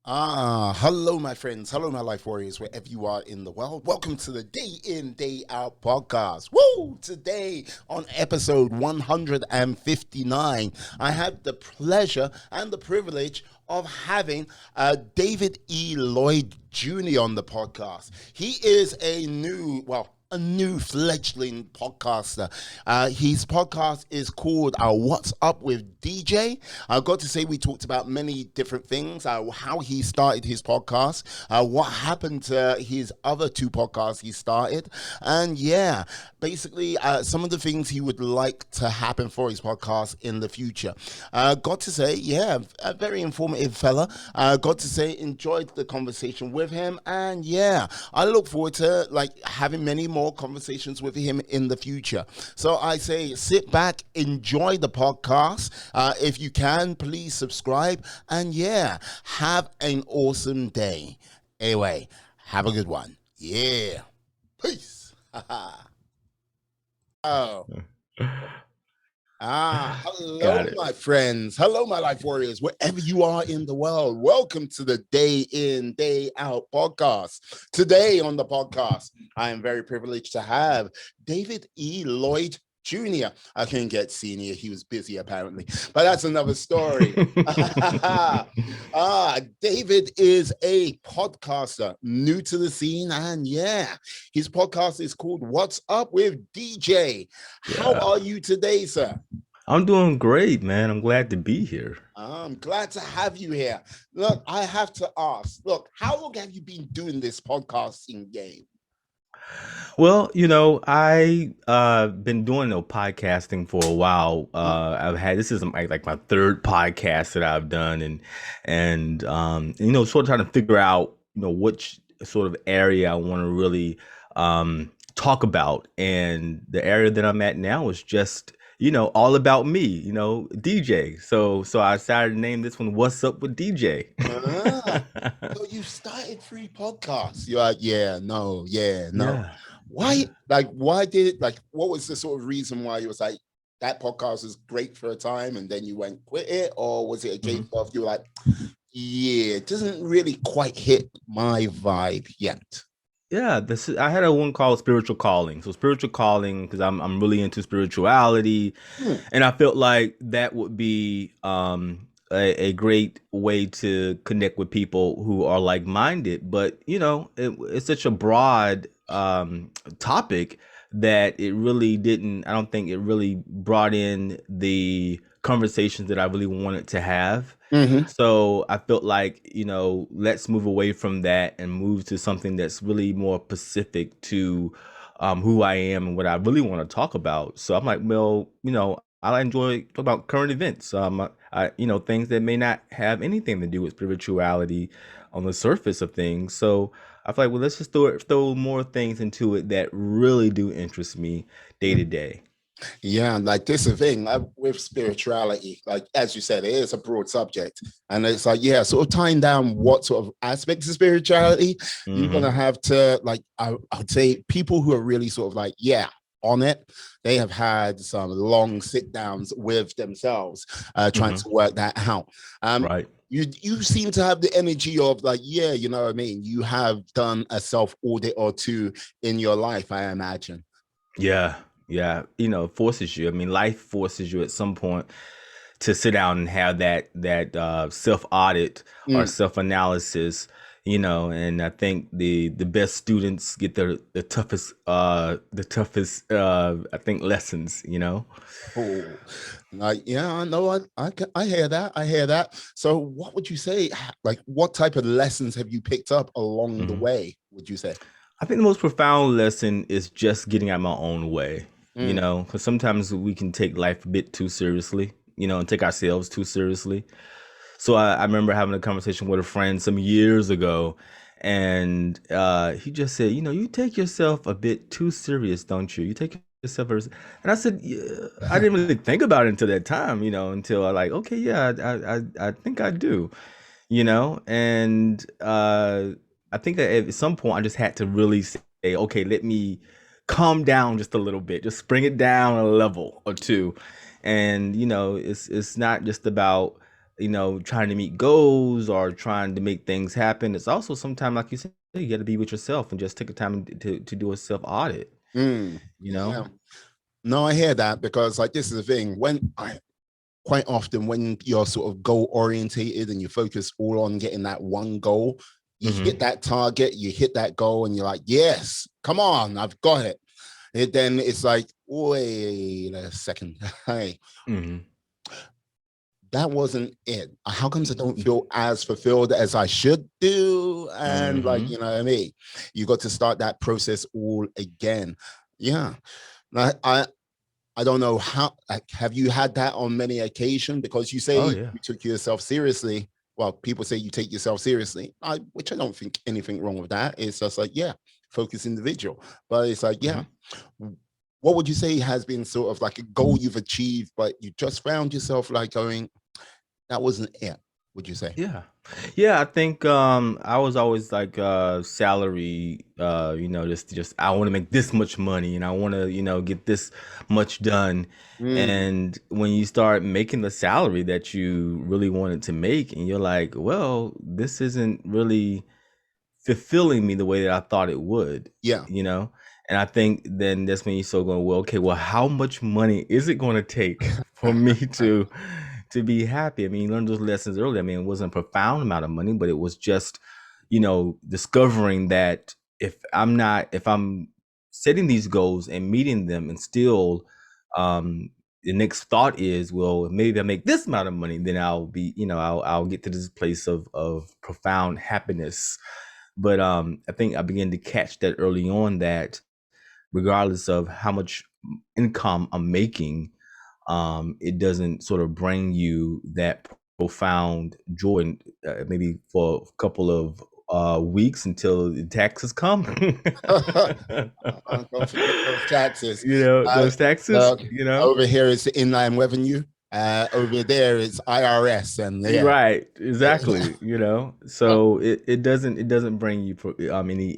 Hello, my friends. Hello, my life warriors, wherever you are in the world. Welcome to the Day In, Day Out podcast. Woo! Today, on episode 159, I have the pleasure and the privilege of having David E Lloyd Jr. on the podcast. He is a new fledgling podcaster. His podcast is called What's Up with DJ. I got to say we talked about many different things, how he started his podcast, what happened to his other two podcasts he started, and yeah, basically some of the things he would like to happen for his podcast in the future. Got to say, yeah, a very informative fella. Got to say, enjoyed the conversation with him, and yeah, I look forward to having many more conversations with him in the future. So I say, sit back, enjoy the podcast. If you can, please subscribe, and yeah, have an awesome day. Anyway, have a good one. Yeah, peace. Oh. Hello, Got it. my friends. Hello, my life warriors, wherever you are in the world. Welcome to the Day In, Day Out podcast. Today on the podcast, I am very privileged to have David E. Lloyd Jr. I couldn't get senior. He was busy apparently, but that's another story. David is a podcaster new to the scene. And yeah, his podcast is called What's Up with DJ. How Yeah. are you today, sir? I'm doing great, man. I'm glad to be here. I'm glad to have you here. Look, I have to ask, look, how long have you been doing this podcasting game? Well, I been doing podcasting for a while. I've had this is like my third podcast that I've done, and sort of trying to figure out which sort of area I want to really talk about. And the area that I'm at now is just all about me, DJ. So I decided to name this one "What's Up with DJ." Ah, so you started three podcasts. You're like, yeah, no. Yeah. Why, what was the sort of reason why you was like, that podcast is great for a time and then you went quit it? Or was it a case Mhm. of you were like, yeah, it doesn't really quite hit my vibe yet? Yeah, I had a one called Spiritual Calling. So Spiritual Calling, because I'm really into spirituality, Hmm. and I felt like that would be a great way to connect with people who are like-minded. But it's such a broad topic that it really didn't. I don't think it really brought in the conversations that I really wanted to have. Mm-hmm. So I felt like, let's move away from that and move to something that's really more specific to who I am and what I really want to talk about. So I'm like, well, I enjoy talk about current events, things that may not have anything to do with spirituality on the surface of things. So I feel like, well, let's just throw more things into it that really do interest me day to day. Yeah, like this is the thing with spirituality, like as you said, it is a broad subject, and it's like yeah, sort of tying down what sort of aspects of spirituality you're Hmm. gonna have to like. I'd say people who are really sort of like yeah on it, they have had some long sit downs with themselves, trying Hmm. to work that out. Right. You seem to have the energy of like yeah, you know what I mean. You have done a self audit or two in your life, I imagine. Yeah, yeah. Forces you. I mean, life forces you at some point to sit down and have that self audit or Mm. self analysis. And I think the best students get the toughest I think lessons. Oh, like yeah, I know. I hear that. I hear that. So, what would you say? Like, what type of lessons have you picked up along the Mhm. way? Would you say? I think the most profound lesson is just getting out my own way. Mm. Because sometimes we can take life a bit too seriously. And take ourselves too seriously. So I remember having a conversation with a friend some years ago, and he just said, you take yourself a bit too serious, don't you? You take yourself very, and I said, yeah. I didn't really think about it until that time, until I like, okay, yeah, I think I do, and I think that at some point I just had to really say, okay, let me calm down just a little bit, just bring it down a level or two, and it's not just about trying to meet goals or trying to make things happen. It's also sometimes, like you said, you got to be with yourself and just take a time to do a self audit. You know. Yeah. No, I hear that because like this is the thing when I quite often when you're sort of goal orientated and you focus all on getting that one goal, you hit Hmm. that target, you hit that goal, and you're like, yes, come on, I've got it. Then it's like, wait a second, hey, Hmm. that wasn't it. How comes I don't feel as fulfilled as I should do? And like, Hmm. you know what I mean? You got to start that process all again. Yeah. I I don't know how, like, have you had that on many occasions? Because you say Oh you yeah. took yourself seriously. Well, people say you take yourself seriously, which I don't think anything wrong with that. It's just like, yeah, focus individual. But it's like, yeah, Hmm. what would you say has been sort of like a goal you've achieved, but you just found yourself like going, that wasn't it, would you say? Yeah. Yeah, I think I was always like salary just I want to make this much money and I want to, get this much done. Mm, And when you start making the salary that you really wanted to make and you're like, well, this isn't really fulfilling me the way that I thought it would, yeah. you know? And I think then that's when you start going, well, okay, well, how much money is it going to take for me to be happy? I mean, you learned those lessons earlier. I mean, it wasn't a profound amount of money, but it was just, discovering that if I'm setting these goals and meeting them and still the next thought is, well, maybe I make this amount of money, then I'll be, I'll get to this place of profound happiness. But I think I began to catch that early on that regardless of how much income I'm making, it doesn't sort of bring you that profound joy, and maybe for a couple of weeks until the taxes come. Don't forget those taxes. Uh, Those taxes, uh, over here it's the inland revenue. Over there it's IRS, and yeah. Right, exactly. So it doesn't bring you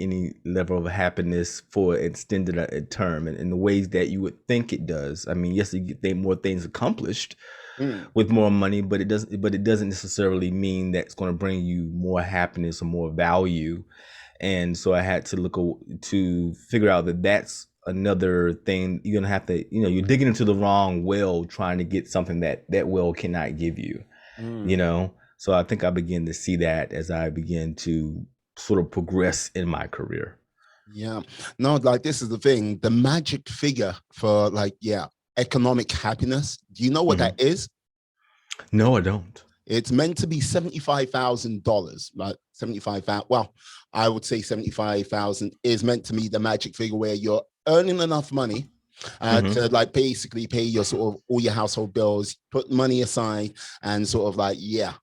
any level of happiness for extended a term in the ways that you would think it does. I mean, yes, you get more things accomplished Mm, with more money, but it doesn't necessarily mean that it's going to bring you more happiness or more value. And so I had to to figure out that that's another thing. You're gonna have to, you're digging into the wrong well trying to get something that well cannot give you. mm. So I think I began to see that as I began to sort of progress in my career. Yeah. No, like this is the thing. The magic figure for like, yeah, economic happiness. Do you know what that Hmm. is? No, I don't. It's meant to be $75,000. Like 75,000. Well, I would say 75,000 is meant to be the magic figure where you're earning enough money Hmm. to like basically pay your sort of all your household bills, put money aside, and sort of like, yeah,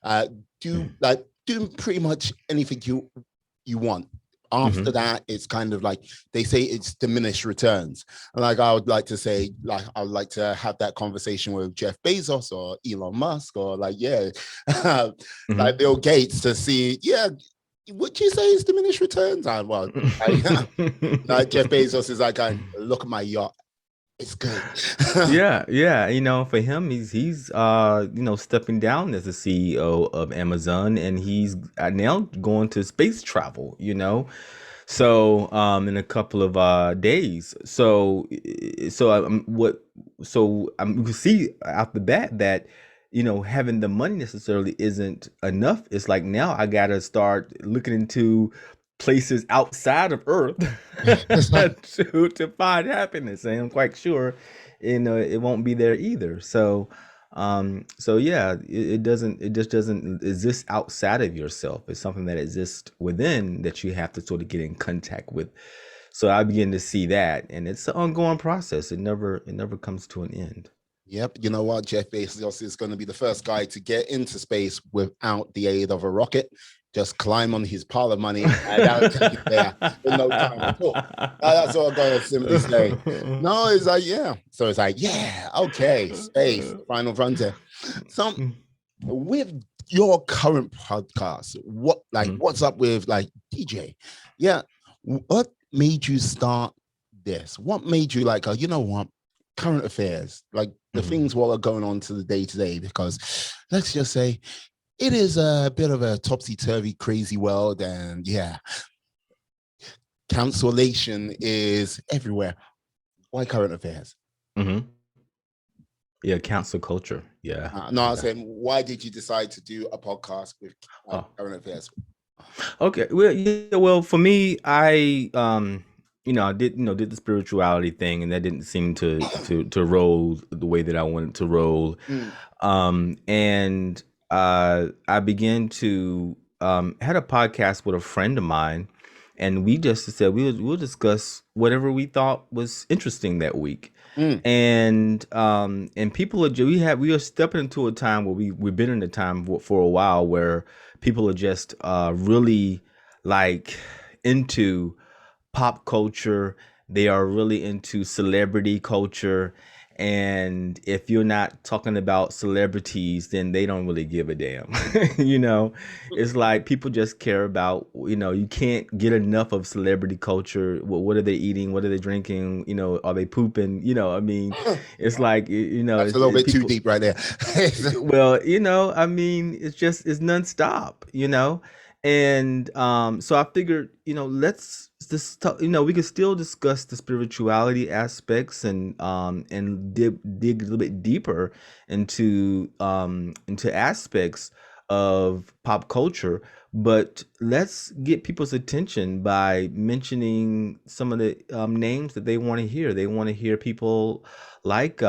uh, do pretty much anything you want. After Hmm. that, it's kind of like they say it's diminished returns. And like I would like to say, like I would like to have that conversation with Jeff Bezos or Elon Musk or like, yeah, like Hmm. Bill Gates to see, yeah, would you say it's diminished returns? Well, I, like Jeff Bezos is like going, look at my yacht. It's good. Yeah, yeah. For him, he's stepping down as the CEO of Amazon, and he's now going to space travel. So in a couple of days. You can see out the bat that having the money necessarily isn't enough. It's like now I gotta start looking into places outside of Earth to find happiness, and I'm quite sure it won't be there either. So yeah, it just doesn't exist outside of yourself. It's something that exists within that you have to sort of get in contact with. So I begin to see that, and it's an ongoing process. It never comes to an end. Yep. You know what? Jeff Bezos is going to be the first guy to get into space without the aid of a rocket. Just climb on his pile of money and that'll take you there in no time at all. That's all I'm going to simply say. No, it's like, yeah. So it's like, yeah, okay, space, final frontier. So with your current podcast, Mhm. what's up with like DJ? Yeah. What made you start this? What made you like, you know what? Current affairs. Like the things what are going on to the day to day, because let's just say it is a bit of a topsy turvy, crazy world, and yeah, cancellation is everywhere. Why current affairs? Mm-hmm. Yeah, cancel culture. Yeah, No, I was yeah. saying, why did you decide to do a podcast with Oh, current affairs? okay. Well, yeah. Well, for me, I did the spirituality thing, and that didn't seem to roll the way that I wanted to roll. Mm, And I began to had a podcast with a friend of mine, and we just said we'll discuss whatever we thought was interesting that week. mm, And people are we are stepping into a time where we've been in a time for a while where people are just really like into pop culture. They are really into celebrity culture. And if you're not talking about celebrities, then they don't really give a damn. you know, it's like people just care about, you can't get enough of celebrity culture. What are they eating? What are they drinking? Are they pooping? I mean, it's like, that's a little bit too people, deep right there. well, I mean, it's nonstop. And so I figured, let's just talk, we could still discuss the spirituality aspects and dig a little bit deeper into aspects of pop culture, but let's get people's attention by mentioning some of the names that they want to hear. They want to hear people like Kim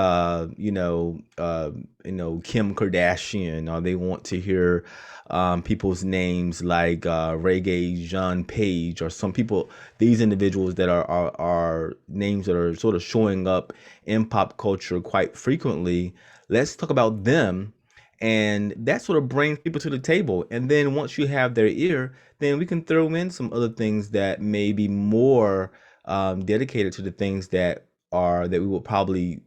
Kardashian, or they want to hear people's names like Reggae Jean Page, or some people, these individuals that are names that are sort of showing up in pop culture quite frequently. Let's talk about them, and that sort of brings people to the table. And then once you have their ear, then we can throw in some other things that may be more dedicated to the things that we will probably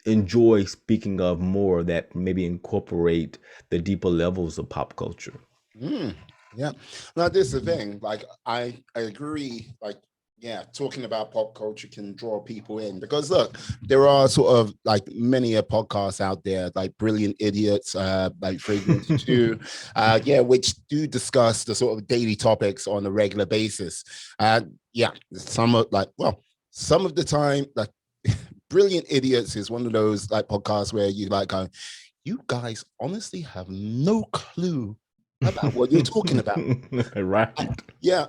enjoy speaking of more, that maybe incorporate the deeper levels of pop culture. Mm, yeah. Now, this is the thing. Like, I agree. Like, yeah, talking about pop culture can draw people in, because look, there are sort of like many a podcasts out there, like Brilliant Idiots, like Fragrance Two, yeah, which do discuss the sort of daily topics on a regular basis. Yeah, some of like, well, some of the time, like Brilliant Idiots is one of those like podcasts where you like go, you guys honestly have no clue about what you're talking about. Right. Yeah,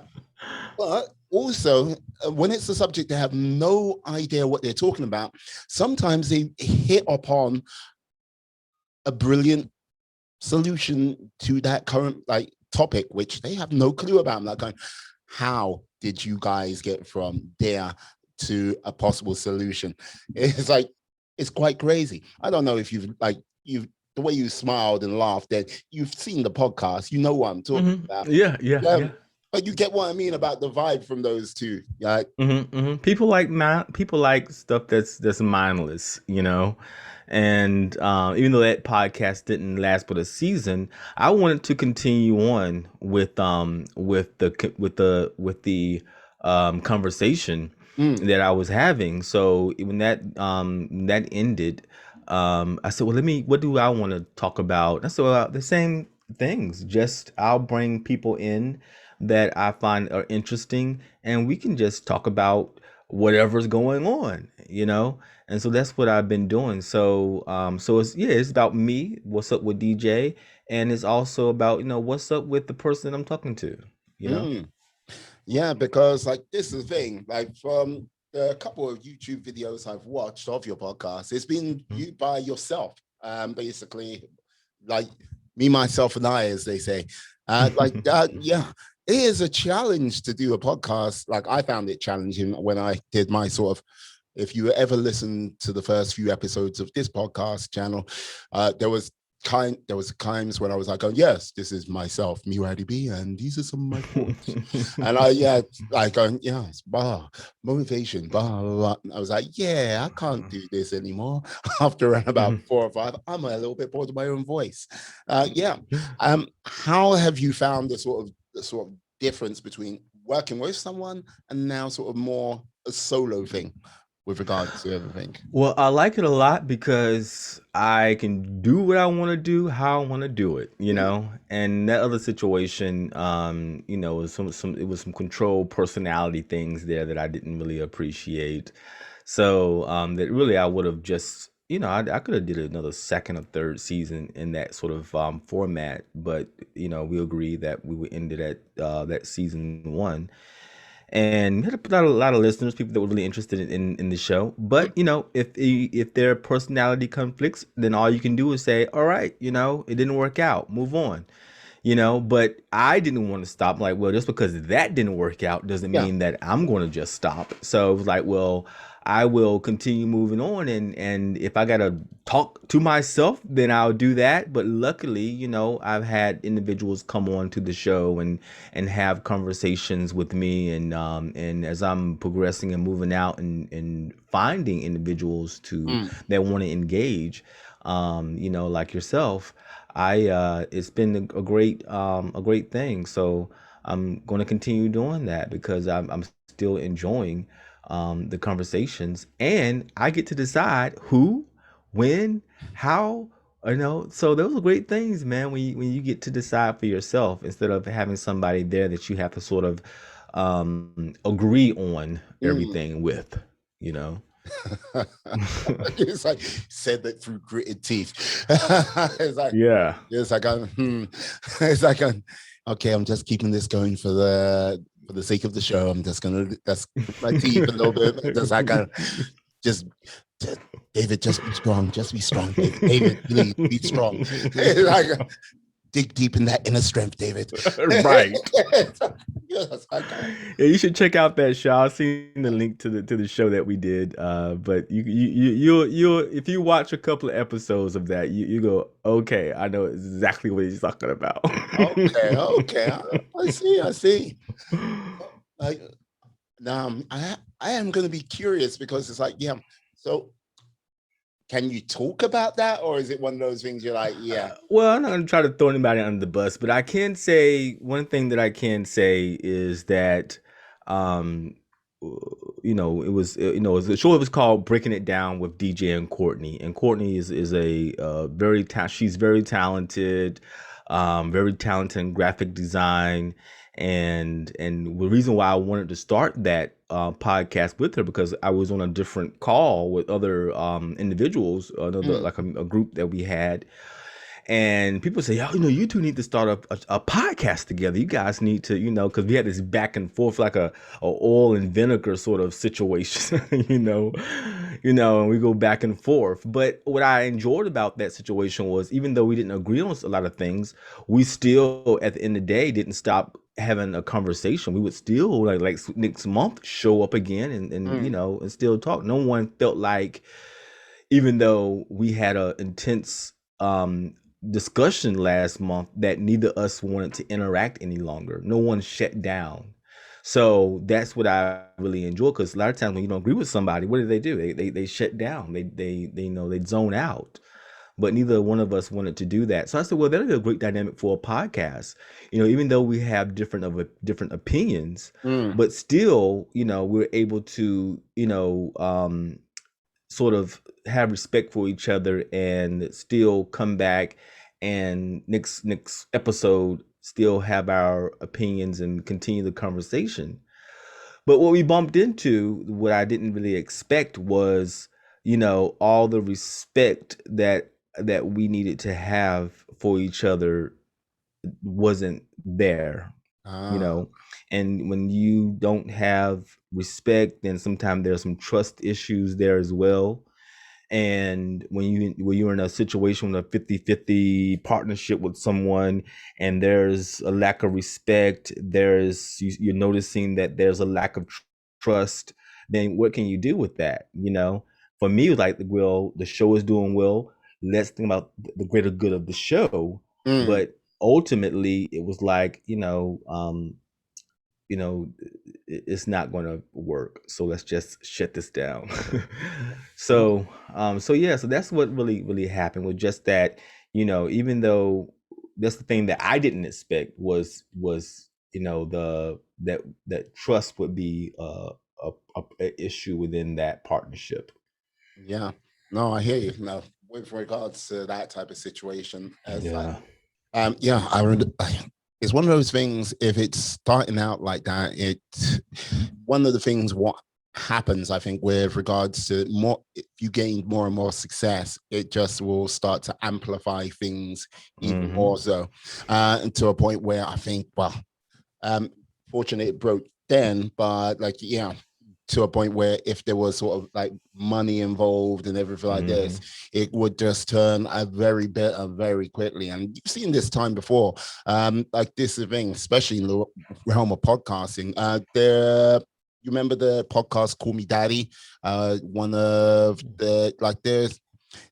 but also when it's a subject they have no idea what they're talking about, sometimes they hit upon a brilliant solution to that current like topic, which they have no clue about. I'm like going, how did you guys get from there to a possible solution? It's like, it's quite crazy. I don't know if you've the way you smiled and laughed, that you've seen the podcast, you know what I'm talking about. Yeah, yeah, Yeah, yeah. but you get what I mean about the vibe from those two. Yeah. People like stuff that's mindless. And even though that podcast didn't last but a season, I wanted to continue on with the conversation Mm, that I was having. So when that ended, I said, well, what do I want to talk about? I said, well, the same things. Just I'll bring people in that I find are interesting, and we can just talk about whatever's going on. And so that's what I've been doing. So it's about me, what's up with DJ, and it's also about what's up with the person I'm talking to. You know. mm. Yeah, because like this is the thing, like from the couple of YouTube videos I've watched of your podcast, it's been Mhm. you by yourself, basically, like me, myself, and I, as they say. Like that, yeah, it is a challenge to do a podcast. Like I found it challenging when I did my sort of, if you ever listen to the first few episodes of this podcast channel, there was times when I was like, oh yes, this is myself, me Ratty B, and these are some of my thoughts. And I yeah, like going, yeah, it's motivation, blah, blah, blah. I was like, yeah, I can't do this anymore. After around about 4 or 5, I'm a little bit bored of my own voice. Yeah. How have you found the sort of difference between working with someone and now sort of more a solo thing? with regard to everything? Well, I like it a lot because I can do what I want to do, how I want to do it, you Mm, know. And that other situation, was some it was some control personality things there that I didn't really appreciate. So that really I would have just, I could have did another second or third season in that sort of format, but we agreed that we would end it at that season one, and we had a lot of listeners, people that were really interested in the show. mm, But if their personality conflicts, then all you can do is say, all right, it didn't work out, move on. But I didn't want to stop. Like, well, just because that didn't work out doesn't yeah. mean that I'm going to just stop. So it was like, well, I will continue moving on, and if I gotta talk to myself, then I'll do that. But luckily, I've had individuals come on to the show and have conversations with me, and as I'm progressing and moving out and finding individuals to Mm, that want to engage, like yourself, I it's been a great thing. So I'm going to continue doing that because I'm still enjoying the conversations, and I get to decide who, when, how. So those are great things, man. When you get to decide for yourself instead of having somebody there that you have to sort of agree on mm. everything with. You know. It's like said that through gritted teeth. It's like Yeah. it's like it's like okay, I'm just keeping this going for the sake of the show. I'm just gonna that's my teeth a little bit. Just like just, just David, just be strong. Just be strong, David. David, please be strong. It's like dig deep in that inner strength, David. Right. Yes, I got Yeah, you should check out that show. I've seen the link to the show that we did. But you'll if you watch a couple of episodes of that, you go, okay, I know exactly what he's talking about. okay, okay. I see, I see. Like now, I am going to be curious because it's like, yeah. So, can you talk about that, or is it one of those things you're like, yeah, Well, I'm not gonna try to throw anybody under the bus, but I can say one thing that I can say is that, um, the show was called Breaking It Down with DJ and Courtney, and Courtney is a she's very talented in graphic design, and the reason why I wanted to start that podcast with her because I was on a different call with other individuals, another mm, like a group that we had, and people say, "Oh, you two need to start a podcast together. You guys need to, because we had this back and forth like a oil and vinegar sort of situation, and we go back and forth. But what I enjoyed about that situation was, even though we didn't agree on a lot of things, we still, at the end of the day, didn't stop having a conversation. We would still like next month show up again and mm, and still talk. No one felt like, even though we had a intense discussion last month, that neither us wanted to interact any longer. No one shut down. So that's what I really enjoy, because a lot of times when you don't agree with somebody, what do? They shut down. They zone out. But neither one of us wanted to do that. So I said, well, that'd be a great dynamic for a podcast. Even though we have different opinions, mm, but still, we're able to, sort of have respect for each other and still come back and next episode still have our opinions and continue the conversation. But what we bumped into, what I didn't really expect was, all the respect that we needed to have for each other wasn't there, you ah, know. And when you don't have respect, then sometimes there's some trust issues there as well. And when you're in a situation with a 50-50 partnership with someone, and there's a lack of respect, you're noticing that there's a lack of trust, then what can you do with that? For me, it was like, well, the show is doing well, let's think about the greater good of the show. mm. But ultimately it was like, you know, it's not going to work. So let's just shut this down. So yeah, so that's what really happened, with just that, even though that's the thing that I didn't expect was, the that trust would be a issue within that partnership. Yeah. No, I hear you. No, with regards to that type of situation, as like, Yeah. yeah, it's one of those things. If it's starting out like that, one of the things what happens, I think, with regards to more, if you gain more and more success, it just will start to amplify things even Mm-hmm. more so, and to a point where I think, well, um, fortunately it broke then, but like, yeah, to a point where if there was sort of like money involved and everything like Mm-hmm. this, it would just turn a very bitter very quickly. And you've seen this time before. Like this thing, especially in the realm of podcasting. You remember the podcast Call Me Daddy? One of the like there's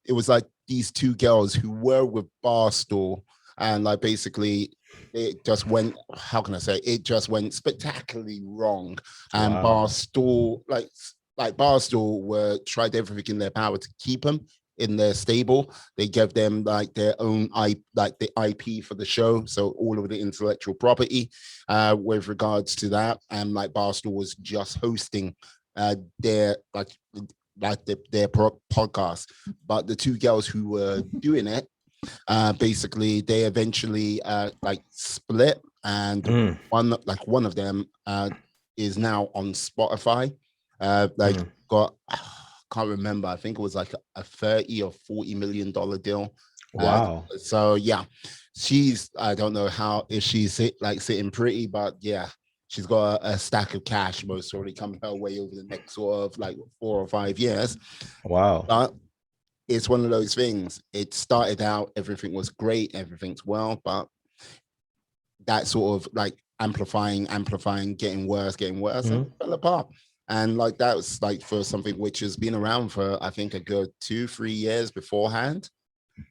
it was like these two girls who were with Barstool, and like basically it just went, how can I say, it just went spectacularly wrong. And Wow. Barstool, like Barstool were tried everything in their power to keep them in their stable. They gave them like their own like the IP for the show, so all of the intellectual property with regards to that. And like Barstool was just hosting their their podcast. But the two girls who were doing it, basically, they eventually like split, and Mm, one of them is now on Spotify. Like mm. got can't remember. I think it was like a 30 or $40 million deal. Uh, Wow. so yeah, she's I don't know how if she's sitting pretty, but yeah, she's got a stack of cash most probably coming her way over the next sort of like 4 or 5 years. Wow. But it's one of those things. It started out, everything was great, everything's well, but that sort of like amplifying, getting worse, and Hmm. it fell apart. And like that was like for something which has been around for I think a good 2, 3 years beforehand.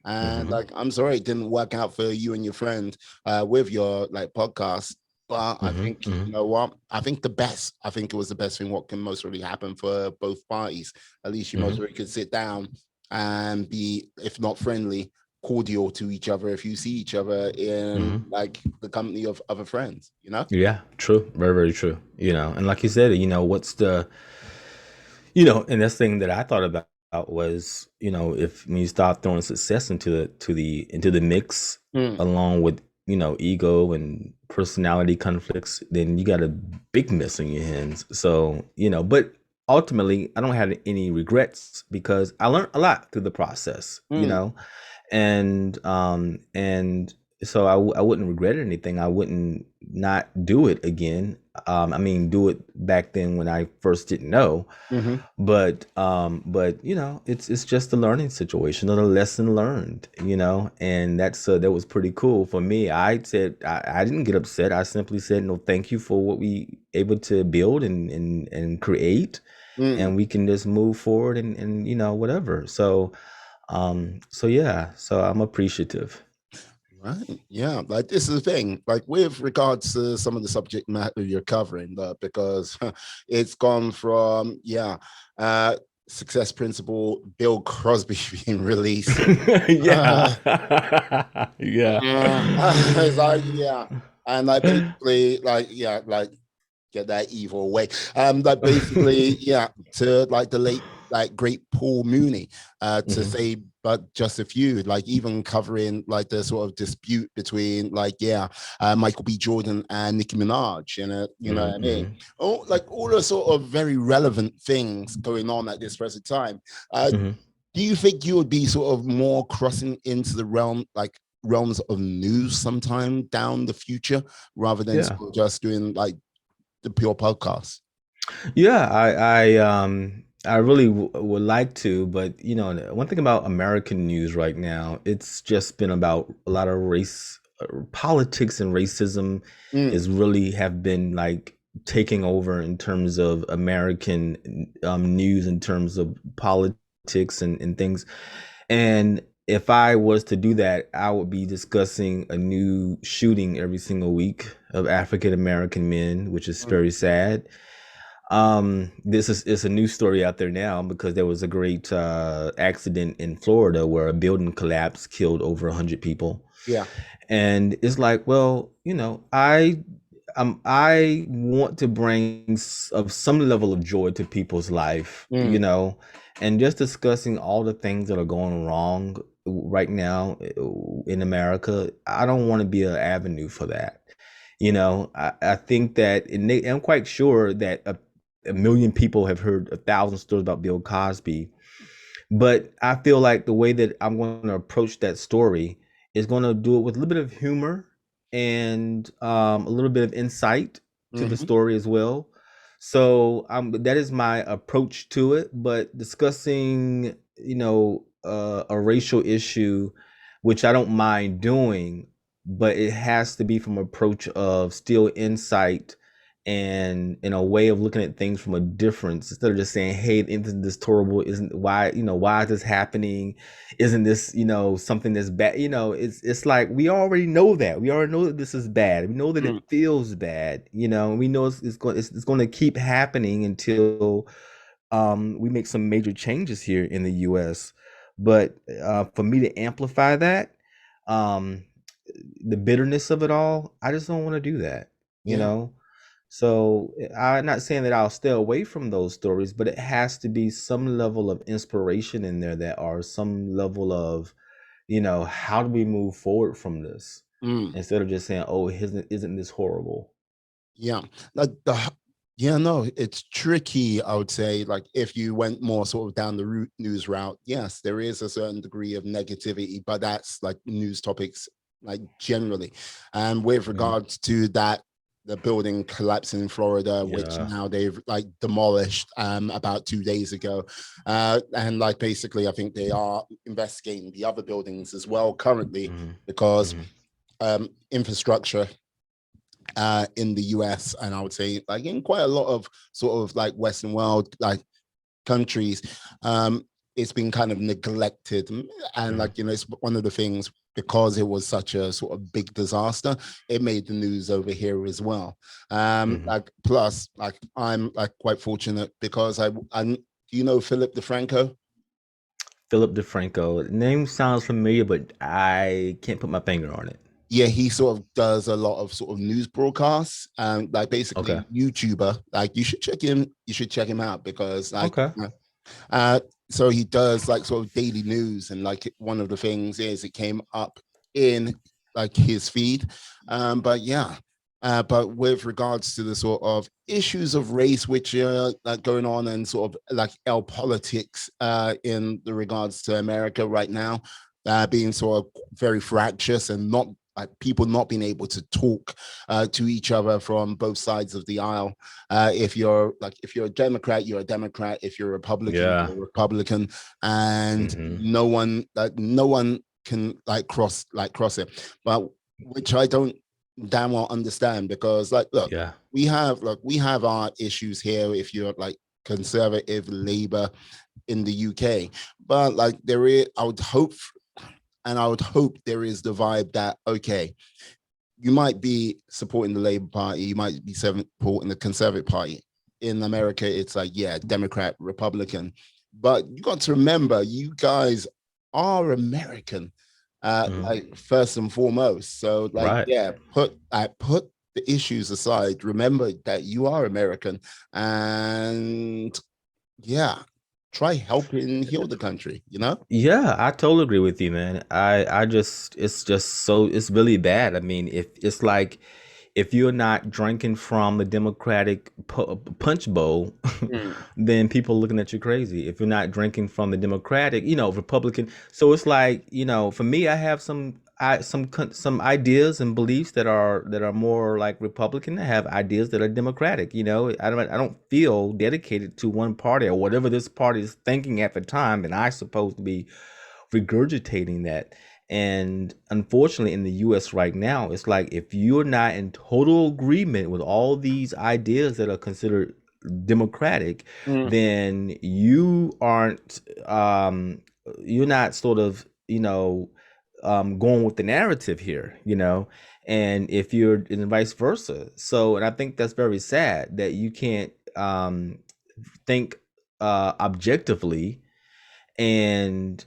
And Hmm. like, I'm sorry it didn't work out for you and your friend with your like podcast. But I Hmm. think, Hmm. you know what? I think it was the best thing what can most really happen for both parties. At least you most Hmm. really could sit down and be, if not friendly, cordial to each other if you see each other in Hmm. like the company of other friends, you know? Yeah, true. Very, very true. And like you said, what's and this thing that I thought about was, if when you start throwing success into the mix Mm, along with, ego and personality conflicts, then you got a big mess on your hands. So, but ultimately I don't have any regrets because I learned a lot through the process, mm, and so I wouldn't regret anything. I wouldn't not do it again. I mean, do it back then when I first didn't know, mm-hmm. but it's just a learning situation and a lesson learned, and that was pretty cool for me. I didn't get upset. I simply said no, thank you for what we able to build and create, Mm. and we can just move forward and whatever. So yeah, so I'm appreciative. Right. Yeah. Like this is the thing. Like with regards to some of the subject matter you're covering, because it's gone from uh success principle, Bill Crosby being released. Yeah. Uh, Yeah. it's like and like basically like get that evil away. Like basically, to like the late like great Paul Mooney, to Mhm. say but just a few, like even covering like the sort of dispute between like Michael B. Jordan and Nicki Minaj, you know what I mean? Mhm. Oh, like all the sort of very relevant things going on at this present time. Mhm. Do you think you would be sort of more crossing into the realms of news sometime down the future rather than Yeah. sort of just doing like the pure podcast? Yeah, I really would like to, but one thing about American news right now, it's just been about a lot of race, politics and racism Mm, is really have been like taking over in terms of American news, in terms of politics and things. And if I was to do that, I would be discussing a new shooting every single week of African American men, which is mm, very sad. This is it's a new story out there now because there was a great accident in Florida where a building collapsed, killed over 100 people. yeah. And it's like, well, I want to bring of some level of joy to people's life, Mm, and just discussing all the things that are going wrong right now in America. I don't want to be an avenue for that. I think that, I'm quite sure that a million people have heard 1,000 stories about Bill Cosby, but I feel like the way that I'm going to approach that story is going to do it with a little bit of humor and a little bit of insight to the mhm, story as well. So that is my approach to it. But discussing, a racial issue, which I don't mind doing, but it has to be from an approach of still insight and in a way of looking at things from a difference, instead of just saying, hey, isn't this horrible, isn't why is this happening, isn't this something that's bad. It's like we already know that, this is bad, we know that mm, it feels bad, and we know it's going to keep happening until we make some major changes here in the US. But for me to amplify that, um the bitterness of it all, I just don't want to do that, you yeah, know so I'm not saying that I'll stay away from those stories, but it has to be some level of inspiration in there, that are some level of, how do we move forward from this, mm, instead of just saying, oh, isn't this horrible? yeah. Like yeah, no, it's tricky. I would say, like, if you went more sort of down the news route, yes, there is a certain degree of negativity, but that's like news topics, like generally. And with Mhm. regards to that, the building collapsing in Florida, which Yeah. now they've like demolished about 2 days ago, and like basically, I think they are investigating the other buildings as well currently Hmm. because Hmm. infrastructure in the US, and I would say like in quite a lot of sort of like Western world like countries, it's been kind of neglected, and Hmm. like it's one of the things, because it was such a sort of big disaster, it made the news over here as well. Hmm. Like plus, like I'm like quite fortunate because I do you know Philip DeFranco? Philip DeFranco name sounds familiar, but I can't put my finger on it. Yeah, he sort of does a lot of sort of news broadcasts, and like Okay. basically YouTuber. Like you should check him out because like Okay. uh, so he does like sort of daily news, and like one of the things is it came up in like his feed. But yeah, but with regards to the sort of issues of race which are like going on, and sort of like L politics in the regards to America right now, being sort of very fractious, and not like people not being able to talk to each other from both sides of the aisle. If you're a Democrat, you're a Democrat. If you're a Republican, Yeah. you're a Republican, and Hmm. no one can cross it. But which I don't damn well understand, because like look, Yeah. we have our issues here. If you're like conservative Labour in the UK, but like there is, I would hope there is the vibe that okay, you might be supporting the Labour Party, you might be supporting the Conservative Party. In America, it's like, yeah, Democrat, Republican. But you got to remember, you guys are American, Hmm. like first and foremost. So, like, Right. yeah, put the issues aside. Remember that you are American, and yeah, try helping heal the country. You know? Yeah, I totally agree with you, man. I just it's just so it's really bad. I mean, if it's like, if you're not drinking from the Democratic punch bowl, Mm, then people are looking at you crazy. If you're not drinking from the Democratic, Republican. So it's like, for me, I have some ideas and beliefs that are more like Republican. I have ideas that are Democratic. I don't feel dedicated to one party or whatever this party is thinking at the time, and I supposed to be regurgitating that. And unfortunately, in the US right now, it's like, if you're not in total agreement with all these ideas that are considered democratic, mm, then you're not sort of, going with the narrative here, and if you're, and vice versa. So, and I think that's very sad that you can't think objectively and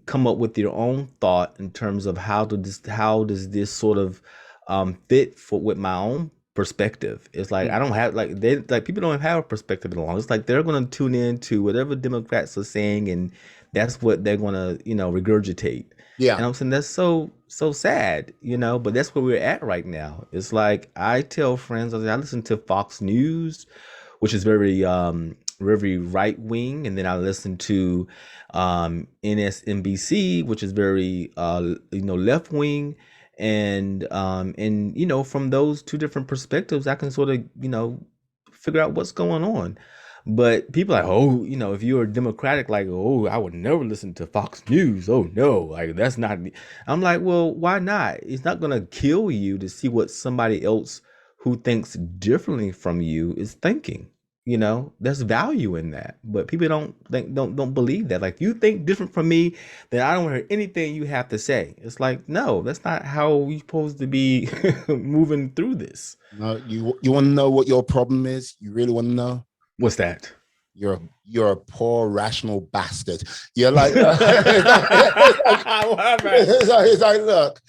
come up with your own thought in terms of how does this sort of fit for with my own perspective. It's like I Mm. don't have like they like people don't have a perspective at all. It's like they're gonna tune in to whatever Democrats are saying, and that's what they're gonna regurgitate. Yeah. And I'm saying that's so sad, but that's where we're at right now. It's like I tell friends, I listen to Fox News, which is very right wing, and then I listen to NSNBC, which is very left wing, and from those two different perspectives, I can sort of figure out what's going on. But people are like, oh, if you're Democratic, like, oh, I would never listen to Fox News. Oh no, like that's not. I'm like, well, why not? It's not gonna kill you to see what somebody else who thinks differently from you is thinking. There's value in that, but people don't believe that. Like, you think different from me, then I don't hear anything you have to say. It's like, no, that's not how we supposed to be moving through this. No, you want to know what your problem is? You really want to know? What's that? You're a poor rational bastard. You're like, What happened? it's like, look,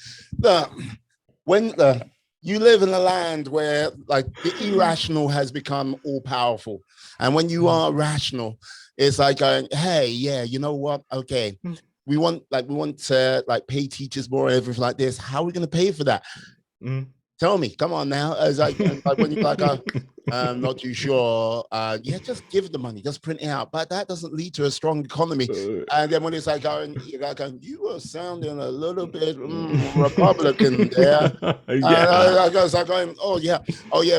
when you live in a land where like the irrational has become all powerful, and when you are rational, it's like going, hey, yeah, you know what? Okay, we want to like pay teachers more and everything like this. How are we going to pay for that? Mm. Tell me, come on now. As like when you're like, I'm not too sure. Yeah, just give the money, just print it out. But that doesn't lead to a strong economy. And then when it's like going, you're like, you were sounding a little bit Republican there. Yeah. I was like going, oh yeah,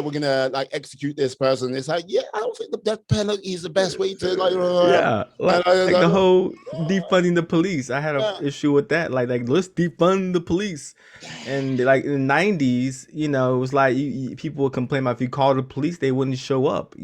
we're gonna like execute this person. It's like, yeah, I don't think the death penalty is the best way to like. Yeah, And I was like the like, whole defunding the police. I had a yeah, issue with that. Like let's defund the police. And like in the 90s, it was like people would complain about if you called the police, they wouldn't show up.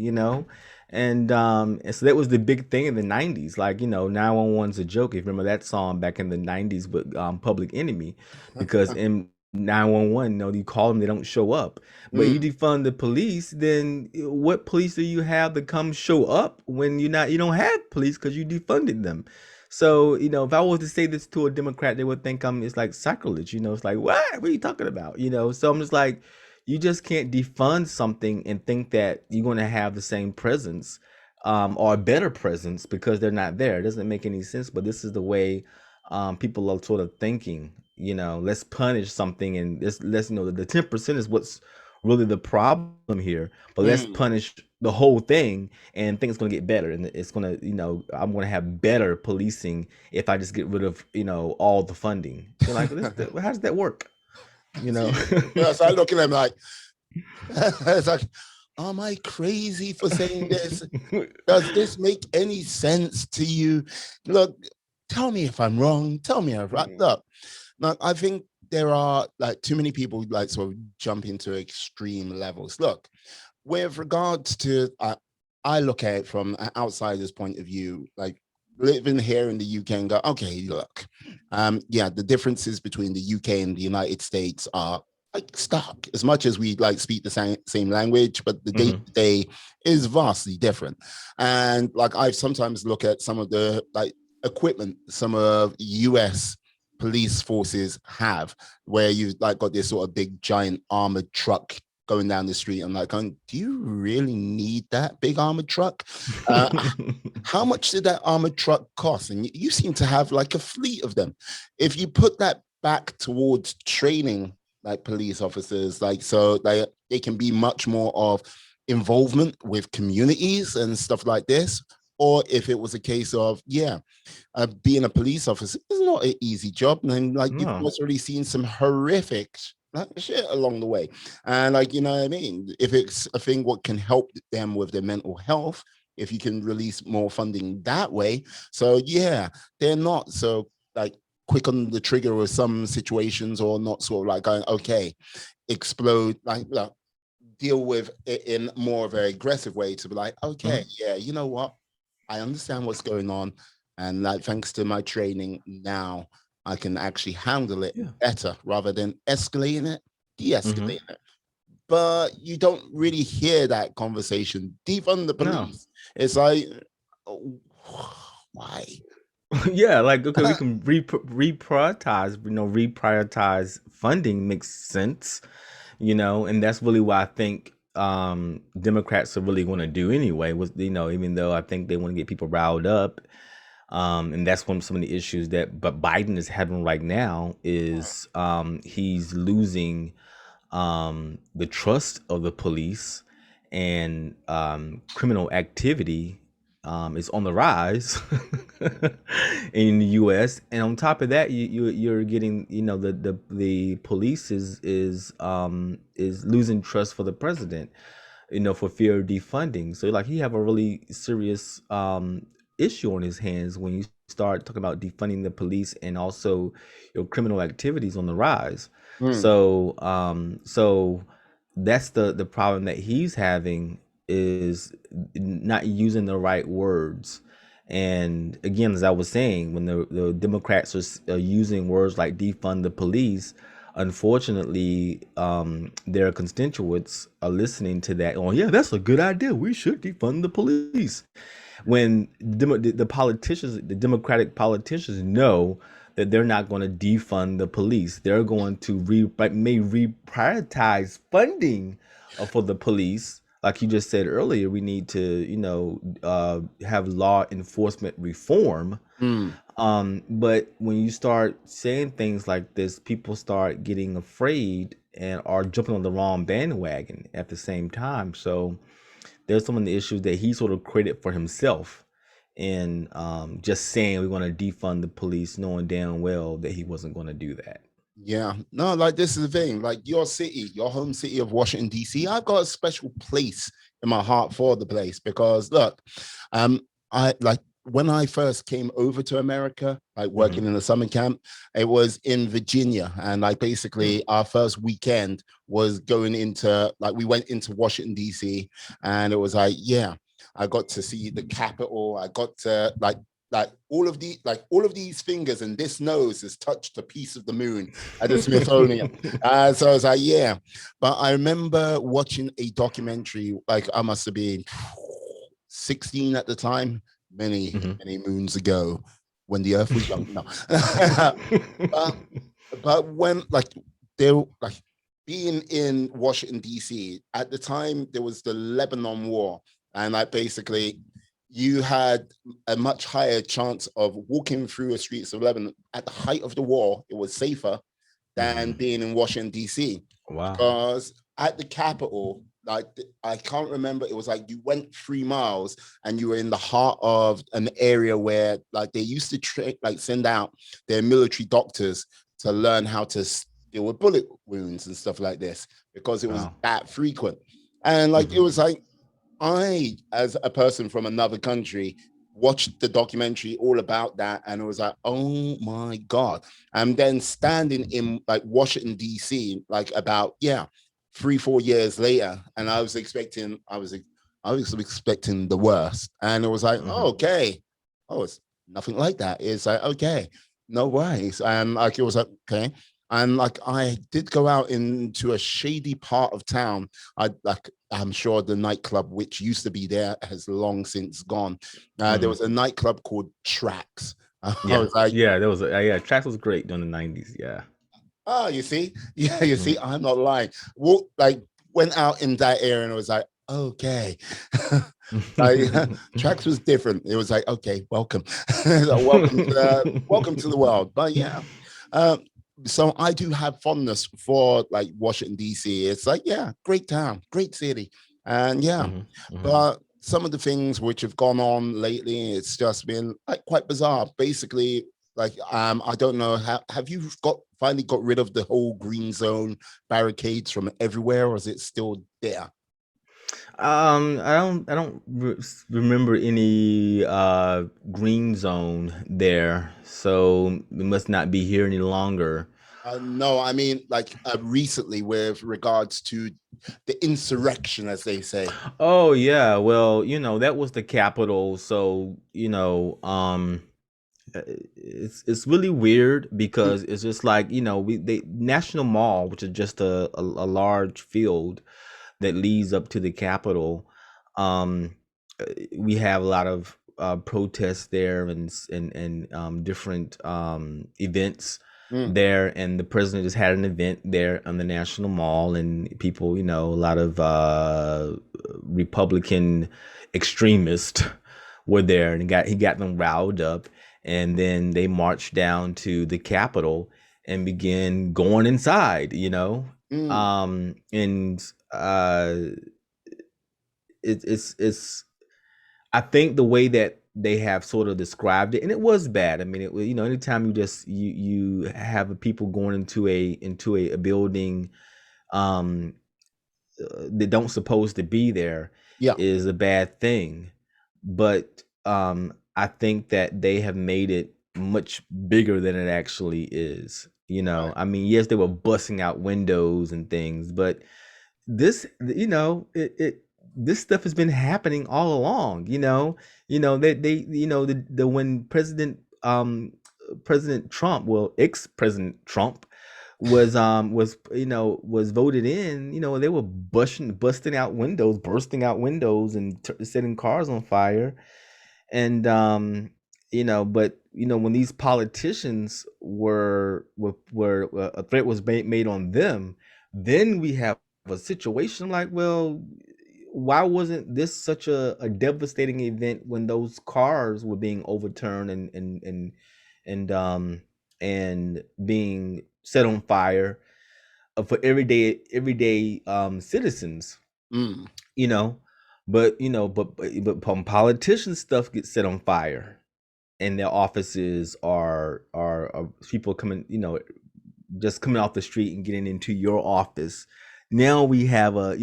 And so that was the big thing in the 90s. Like, 911's a joke. If you remember that song back in the 90s with Public Enemy, because in 911, you call them, they don't show up. But you mm, defund the police, then what police do you have to come show up when you don't have police because you defunded them? So, if I was to say this to a Democrat, they would think it's like sacrilege. It's like, what are you talking about? So I'm just like, you just can't defund something and think that you're going to have the same presence, or a better presence because they're not there. It doesn't make any sense. But this is the way people are sort of thinking. Let's punish something, and let's the 10% is what's really the problem here. But let's mm. punish the whole thing and think it's going to get better, and it's going to I'm going to have better policing if I just get rid of all the funding. You're like, how does that work? you know See, so I look at them like, it's like, am I crazy for saying this? Does this make any sense to you? Look, tell me if I'm wrong. Tell me if I'm right. Look, I think there are like too many people who like sort of jump into extreme levels. Look, with regards to, I look at it from an outsider's point of view, like living here in the UK and go, okay, look, yeah, the differences between the UK and the United States are like stark. As much as we like speak the same language, but the day hmm to day is vastly different. And like I sometimes look at some of the like equipment some of US police forces have, where you've like got this sort of big giant armored truck going down the street. I'm like, going, do you really need that big armored truck? Uh, how much did that armored truck cost? And you seem to have like a fleet of them. If you put that back towards training like police officers, like so they can be much more of involvement with communities and stuff like this. Or if it was a case of, yeah, being a police officer is not an easy job. And like you've no. most already seen some horrific like, shit along the way. And like, you know what I mean? If it's a thing what can help them with their mental health, if you can release more funding that way. So yeah, they're not so like quick on the trigger with some situations, or not sort of like going, okay, explode, like deal with it in more of an aggressive way to be like, okay, Mhm. yeah, you know what? I understand what's going on. And like, thanks to my training now, I can actually handle it Yeah. better rather than escalating it, hmm de-escalating it. But you don't really hear that conversation deep on the No. police. It's like, oh, why? Yeah, like, okay, we can reprioritize funding makes sense. And that's really what I think Democrats are really going to do anyway. Was even though I think they want to get people riled up, and that's one of some of the issues that but Biden is having right now is he's losing the trust of the police, and criminal activity is on the rise in the U.S. And on top of that, you're getting the police is losing trust for the president, for fear of defunding. So like he have a really serious issue on his hands when you start talking about defunding the police and also criminal activities on the rise. Mm. So that's the problem that he's having is not using the right words. And again, as I was saying, when the Democrats are using words like defund the police, unfortunately, their constituents are listening to that. Oh, yeah, that's a good idea. We should defund the police. When the politicians, the Democratic politicians, know that they're not going to defund the police, they're going to may reprioritize funding for the police. Like you just said earlier, we need to, have law enforcement reform. Mm. But when you start saying things like this, people start getting afraid and are jumping on the wrong bandwagon at the same time. So there's some of the issues that he sort of created for himself in just saying we're going to defund the police, knowing damn well that he wasn't going to do that. Yeah, no, like this is the thing. Like your city, your home city of Washington D.C. I've got a special place in my heart for the place because look, um, I like when I first came over to America, like Hmm. working in a summer camp, it was in Virginia, and like basically our first weekend was going into like we went into Washington D.C. and it was like yeah, I got to see the Capitol. I got to all of these fingers and this nose has touched a piece of the moon at the Smithsonian. So I was like, yeah. But I remember watching a documentary, like I must have been 16 at the time, Hmm. many moons ago, when the Earth was young. No, but when like they like being in Washington D.C. at the time, there was the Lebanon War, and like basically you had a much higher chance of walking through the streets of Lebanon at the height of the war. It was safer than Hmm. being in Washington D.C. Wow. because at the Capitol, like I can't remember, it was like you went 3 miles and you were in the heart of an area where like they used to like send out their military doctors to learn how to deal with bullet wounds and stuff like this because it was Wow. that frequent. And like it Hmm. was like I, as a person from another country, watched the documentary all about that, and it was like, oh my god! And then standing in like Washington D.C., like about 3 4 years later, and I was expecting the worst, and it was like, Hmm. oh, okay, oh, it's nothing like that. It's like okay, no worries, and like it was like okay. And like I did go out into a shady part of town. I'm sure the nightclub which used to be there has long since gone. There Hmm. was a nightclub called Tracks. I Yeah. was like, Yeah. There was yeah. Tracks was great during the '90s. Yeah. oh, you see, yeah, you Hmm. see, I'm not lying. Well, like went out in that area and it was like, okay, like Tracks was different. It was like, okay, welcome, welcome to the world. But yeah, um, so I do have fondness for like Washington D.C. It's like, yeah, great town, great city, and yeah, Hmm. Hmm. but some of the things which have gone on lately, it's just been like quite bizarre. Basically, like I don't know, have you got finally got rid of the whole green zone barricades from everywhere, or is it still there? I don't remember any green zone there, so it must not be here any longer. No, I mean like recently with regards to the insurrection, as they say. Oh yeah, well, that was the capital, so it's really weird because it's just like, we they National Mall, which is just a large field that leads up to the Capitol. Um, we have a lot of protests there and different events. Mm. there, and the president just had an event there on the National Mall, and people, a lot of Republican extremists were there, and he got them riled up, and then they marched down to the Capitol and began going inside, Mm. and it's I think the way that they have sort of described it, and it was bad. I mean, it was, anytime you have people going into a building um that don't supposed to be there Yeah. is a bad thing. But I think that they have made it much bigger than it actually is. Right. I mean, yes, they were busting out windows and things, but it this stuff has been happening all along. The when President Trump, well, ex-President Trump was voted in, they were bursting out windows and setting cars on fire. And but when these politicians were a threat was made on them, then we have a situation like, well, why wasn't this such a devastating event when those cars were being overturned and and being set on fire for everyday citizens, Mm. you know but politicians stuff gets set on fire, and their offices are people coming, just coming off the street and getting into your office. Now we have a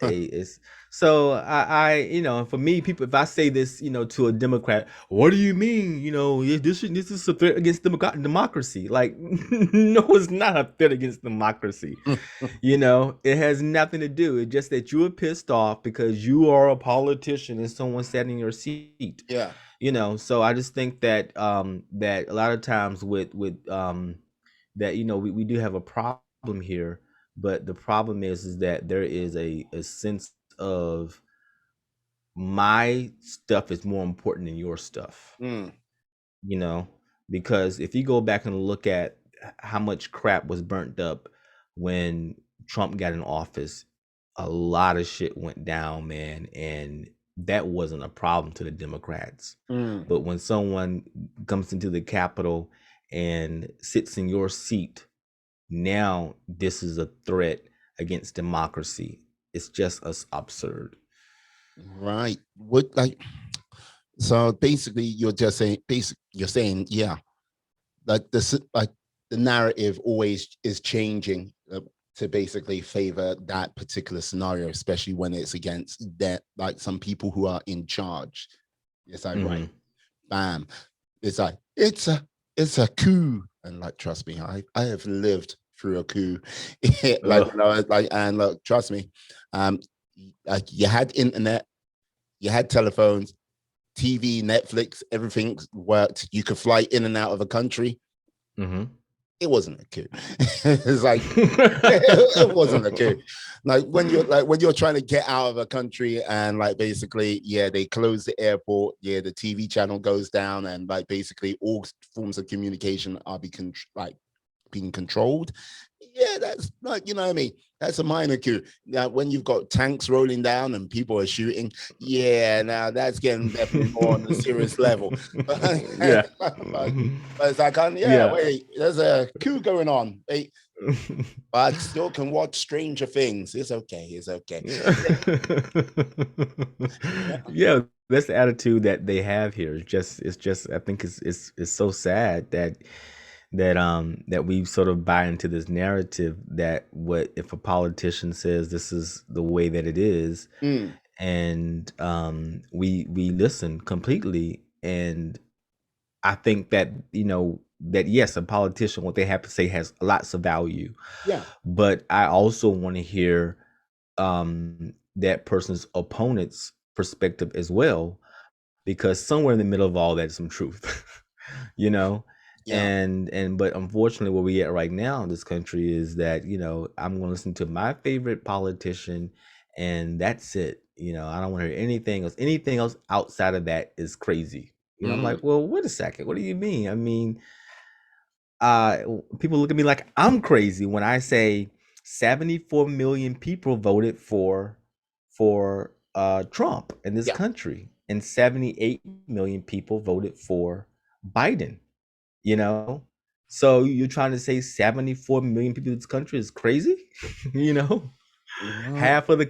it's so for me, people, if I say this, to a Democrat, what do you mean? This is a threat against democracy. Like, no, it's not a threat against democracy. It has nothing to do. It's just that you are pissed off because you are a politician and someone sat in your seat. Yeah. So I just think that that a lot of times with that we do have a problem here, but the problem is that there is a sense of my stuff is more important than your stuff, Mm. you know because if you go back and look at how much crap was burnt up when Trump got in office, a lot of shit went down, man, and that wasn't a problem to the Democrats. Mm. But when someone comes into the Capitol and sits in your seat, now this is a threat against democracy. It's just absurd. Right. What like so basically you're just saying you're saying, yeah, like this, like the narrative always is changing to basically favor that particular scenario, especially when it's against that, like some people who are in charge. It's like, right, Hmm. bam. It's like it's a coup, and like trust me, I have lived through a coup. Like Ugh. like, and look, trust me, um, like you had internet, you had telephones, TV, Netflix, everything worked. You could fly in and out of a country. Hmm. It wasn't a coup. It's like it wasn't a coup. Like when you're trying to get out of a country and like basically, yeah, they close the airport, yeah, the TV channel goes down, and like basically all forms of communication are being controlled. Yeah, that's like, you know what I mean? That's a minor coup. Now, when you've got tanks rolling down and people are shooting, yeah, now that's getting definitely more on the serious level. Yeah. but it's like, yeah, Yeah. wait, there's a coup going on. Wait, but I still can watch Stranger Things. It's okay. It's okay. Yeah, that's the attitude that they have here. It's just I think it's so sad that we sort of buy into this narrative that what if a politician says this is the way that it is, Mm, and we listen completely. And I think that that yes, a politician, what they have to say has lots of value, yeah. but I also want to hear that person's opponent's perspective as well, because somewhere in the middle of all that is some truth. you know Yeah. and but unfortunately where we at right now in this country is that I'm going to listen to my favorite politician, and that's it. I don't want to hear anything else outside of that is crazy. I'm Mm, like, well, wait a second, what do you mean? I mean, people look at me like I'm crazy when I say 74 million people voted for Trump in this Yeah. country, and 78 million people voted for Biden. You know, so you're trying to say 74 million people in this country is crazy? you know, What? half of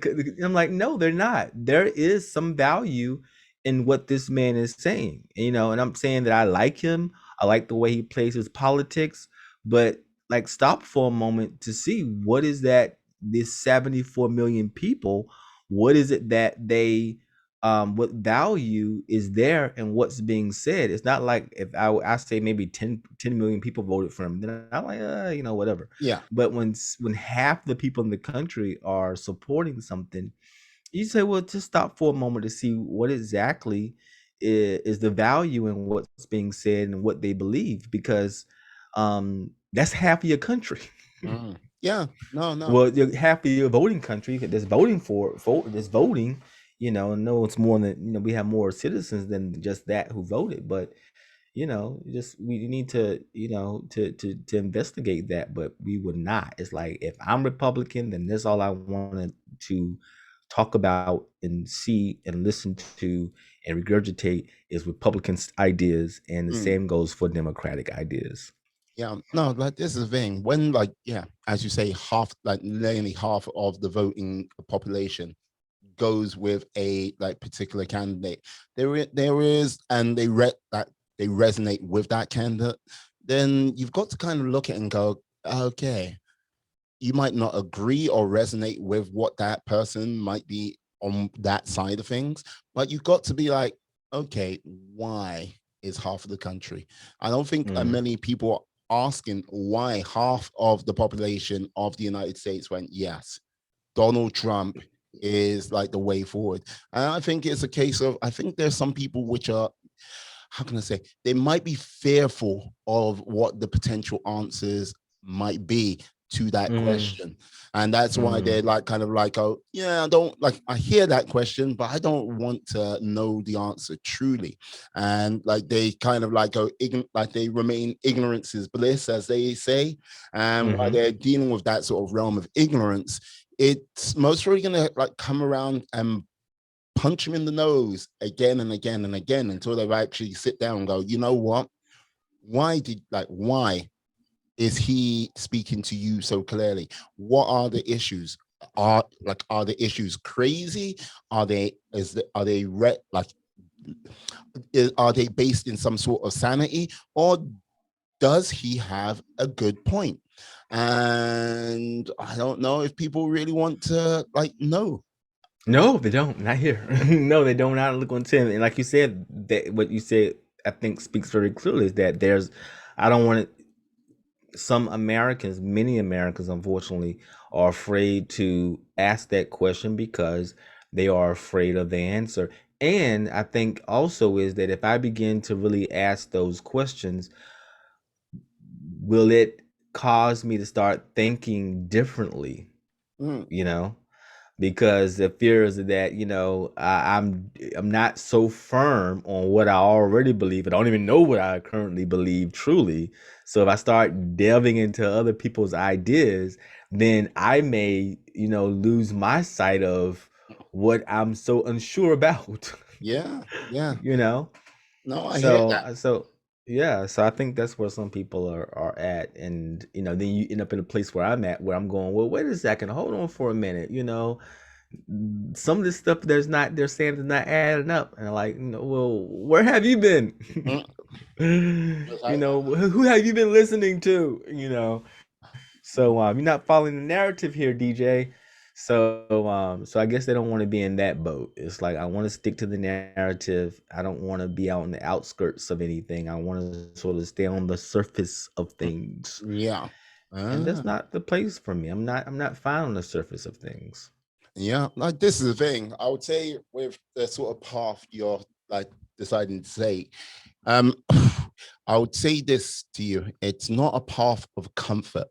I'm like, no, they're not. There is some value in what this man is saying, and I'm saying that I like him. I like the way he plays his politics, but like, stop for a moment to see what is that this 74 million people, what is it that they what value is there and what's being said. It's not like if I say maybe 10 million people voted for him, then I'm like, whatever. Yeah. But when half the people in the country are supporting something, you say, well, just stop for a moment to see what exactly is the value in what's being said and what they believe, because that's half of your country. Yeah. No, no. Well, half of your voting country that's voting. No, it's more than, we have more citizens than just that who voted, but just we need to, to investigate that, but we would not. It's like, if I'm Republican, then this all I wanted to talk about and see and listen to and regurgitate is Republicans' ideas, and the Mm. same goes for Democratic ideas. Yeah, no, like this is the thing. When, like, yeah, as you say, half, like nearly half of the voting population goes with a like particular candidate, there is, and they resonate with that candidate, then you've got to kind of look at it and go, okay, you might not agree or resonate with what that person might be on that side of things, but you've got to be like, okay, why is half of the country? I don't think Mm, many people are asking why half of the population of the United States went, yes, Donald Trump is like the way forward. And I think it's a case of, I think there's some people which are, how can I say, they might be fearful of what the potential answers might be to that mm, question. And that's why mm, they're like, kind of like, oh, yeah, I don't like, I hear that question, but I don't want to know the answer truly. And like, they kind of like go, like they remain ignorance is bliss, as they say. And while mm-hmm. they're dealing with that sort of realm of ignorance, it's most probably going to like come around and punch him in the nose again and again and again until they actually sit down and go, you know what? Why is he speaking to you so clearly? What are the issues? Are the issues crazy? Are they are they based in some sort of sanity, or does he have a good point? And I don't know if people really want to like know. No, they don't. Not here. No, they don't. Not look on 10. And like you said, that what you said, I think, speaks very clearly, is that I don't want it. Some Americans, many Americans, unfortunately, are afraid to ask that question because they are afraid of the answer. And I think also is that if I begin to really ask those questions, will it cause me to start thinking differently? Mm, You know, because the fear is that, I'm not so firm on what I already believe. I don't even know what I currently believe truly. So if I start delving into other people's ideas, then I may, lose my sight of what I'm so unsure about. yeah, yeah. you know No, I hear so that. uh, so yeah, so I think that's where some people are at. And then you end up in a place where I'm at, where I'm going, well, wait a second, hold on for a minute. Some of this stuff they're saying is not adding up, and like, well, where have you been? Mm, Who have you been listening to? So you're not following the narrative here, DJ. So I guess they don't want to be in that boat. It's like, I want to stick to the narrative. I don't want to be out on the outskirts of anything. I want to sort of stay on the surface of things, yeah. and that's Ah, not the place for me. I'm not fine on the surface of things. yeah. Like this is the thing. I would say with the sort of path you're like deciding to take, um, I would say this to you. It's not a path of comfort,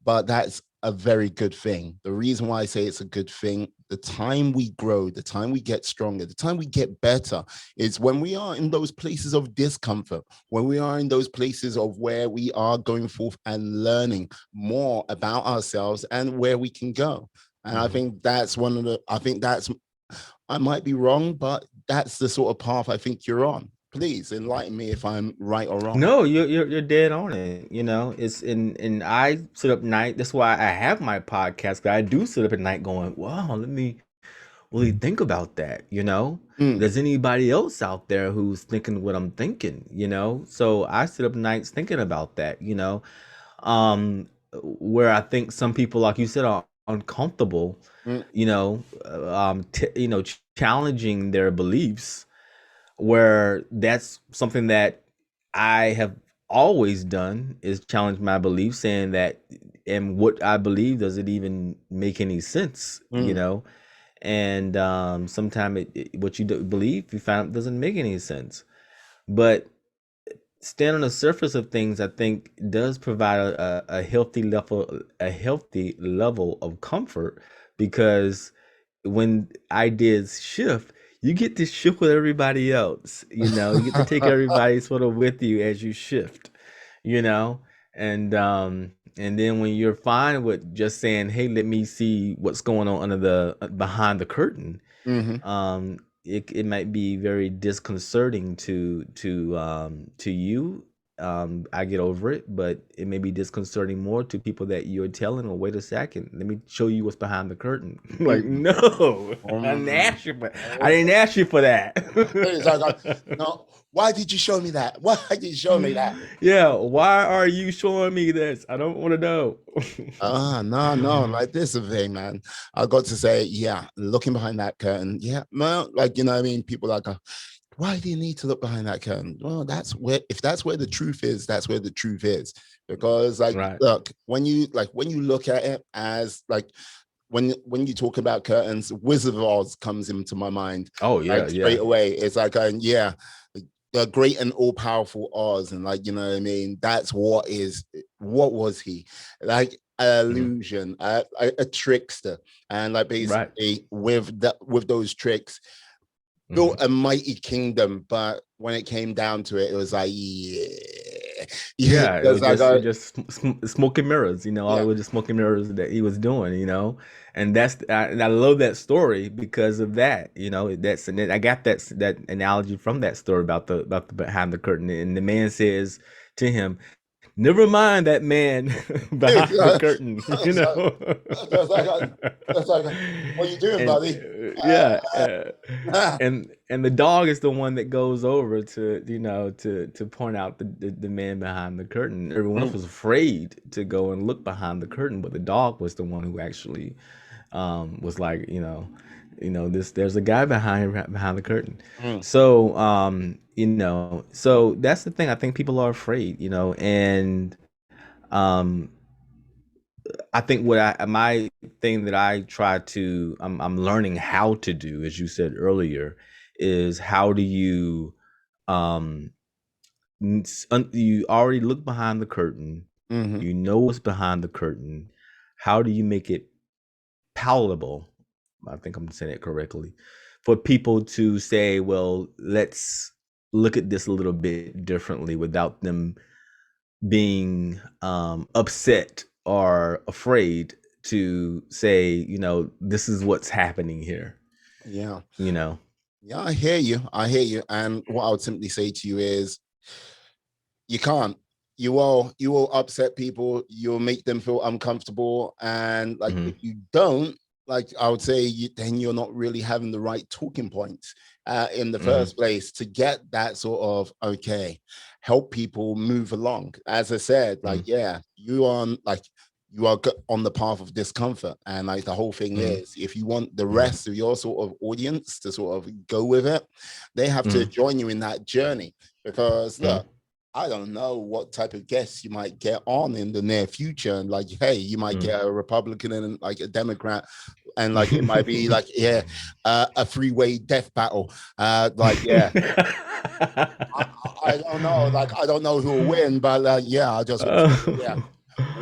but that's a very good thing. The reason why I say it's a good thing, the time we grow, the time we get stronger, the time we get better is when we are in those places of discomfort, when we are in those places of where we are going forth and learning more about ourselves and where we can go. And I Mhm. think that's one of the, I think that's, I might be wrong, but that's the sort of path I think you're on. Please enlighten me if I'm right or wrong. No, you're dead on it. You know, it's and I sit up night. That's why I have my podcast. But I do sit up at night going, "Wow, let me really think about that." You know, Mm, there's anybody else out there who's thinking what I'm thinking? You know, so I sit up nights thinking about that. You know, um, where I think some people, like you said, are uncomfortable. mm, You know, challenging their beliefs where that's something that I have always done is challenge my beliefs, saying that and what I believe does it even make any sense, you mm, know? And sometimes what you believe you find doesn't make any sense. But stand on the surface of things, I think does provide a healthy level of comfort because when ideas shift, you get to shift with everybody else. You know, you get to take everybody sort of with you as you shift. You know, and then when you're fine with just saying, "Hey, let me see what's going on under the behind the curtain," mhm. it might be very disconcerting to you. I get over it, but it may be disconcerting more to people that you're telling. Well, wait a second, let me show you what's behind the curtain. Like, Mm, no, mm. I didn't ask you for that. It's like, no, why did you show me that? Why did you show me that? Yeah, why are you showing me this? I don't want to know. No, no, like this is the thing, man. I got to say, yeah, looking behind that curtain, yeah, well, like, you know what I mean? People like, why do you need to look behind that curtain? Well, that's where, if that's where the truth is, that's where the truth is. Because, like, Right. look, when you look at it as like, when you talk about curtains, Wizard of Oz comes into my mind, Oh yeah, like straight yeah. away. It's like, yeah, the great and all powerful Oz, and like, you know what I mean. That's what was he like? An Mhm. illusion, a trickster, and like Right. basically with those tricks Mhm. built a mighty kingdom. But when it came down to it, it was like, yeah, yeah, Yeah, it was like, it just smoke and mirrors, you know, all it yeah. was just smoke and mirrors that he was doing, you know, and and I love that story because of that, you know, that's and I got that analogy from that story about the behind the curtain, and the man says to him, "Never mind that man behind the curtain," you So, know, that's like, that's like, what are you doing, and buddy? yeah, Uh, and the dog is the one that goes over to to point out the man behind the curtain. Everyone else was afraid to go and look behind the curtain, but the dog was the one who actually was like, this there's a guy behind the curtain. mm, So so that's the thing. I think people are afraid, and um I think what I my thing that I try to I'm learning how to do, as you said earlier, is how do you um you already look behind the curtain, mhm, you know what's behind the curtain. How do you make it palatable? I think I'm saying it correctly for people to say, well, let's look at this a little bit differently without them being upset or afraid to say, this is what's happening here, yeah. you know. Yeah, I hear you. I hear you. And what I would simply say to you is, you can't. You will upset people. You'll make them feel uncomfortable. And like, Hmm. if you don't, like, I would say, then you're not really having the right talking points in the Hmm. first place to get that sort of, okay, help people move along. As I said, like, yeah, you are on the path of discomfort, and like the whole thing Hmm. is, if you want the Hmm. rest of your sort of audience to sort of go with it, they have to Hmm. join you in that journey. Because Hmm. look, I don't know what type of guests you might get on in the near future. And like, hey, you might get a Republican and like a Democrat, and like it might be like, yeah, a freeway death battle. Like, yeah, I, I don't know. Like, I don't know who will win, but yeah, I just want to say, Uh, yeah.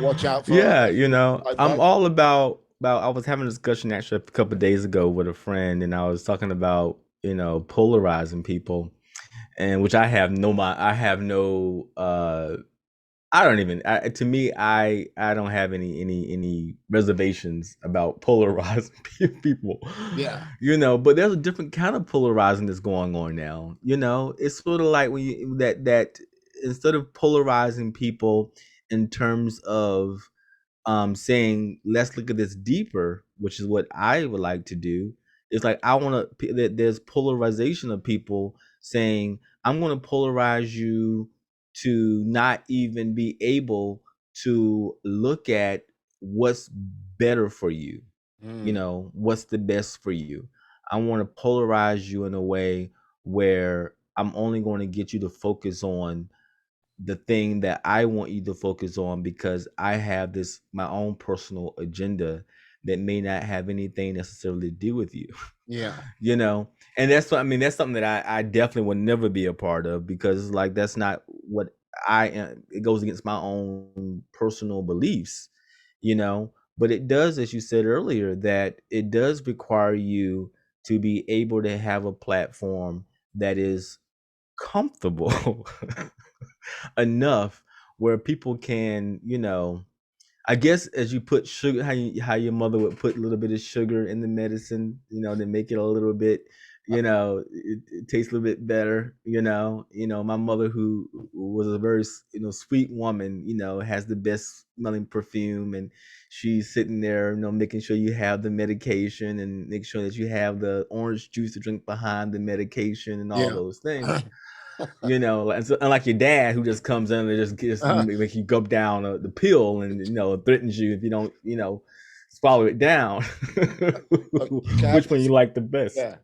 Watch out for Yeah, you know, I'm advice. all about. I was having a discussion actually a couple of days ago with a friend, and I was talking about polarizing people, and which I have no I don't even to me I don't have any reservations about polarizing people, Yeah. but there's a different kind of polarizing that's going on now. It's sort of like when you that instead of polarizing people in terms of saying let's look at this deeper, which is what I would like to do. It's like I want to that there's polarization of people saying I'm going to polarize you to not even be able to look at what's better for you, Mm, what's the best for you. I want to polarize you in a way where I'm only going to get you to focus on the thing that I want you to focus on because I have this my own personal agenda that may not have anything necessarily to do with you. yeah. you know and that's what I mean. That's something that I definitely would never be a part of, because like that's not what I am. It goes against my own personal beliefs. But it does, as you said earlier, that it does require you to be able to have a platform that is comfortable enough where people can, I guess, as you put sugar, how your mother would put a little bit of sugar in the medicine, to make it a little bit, it tastes a little bit better. My mother, who was a very sweet woman, has the best smelling perfume, and she's sitting there, making sure you have the medication and make sure that you have the orange juice to drink behind the medication and all Yeah. those things. Unlike your dad, who just comes in and just make you gulp down the pill and threatens you if you don't swallow it down. Look, you can have Which one this. you like the best? Yeah.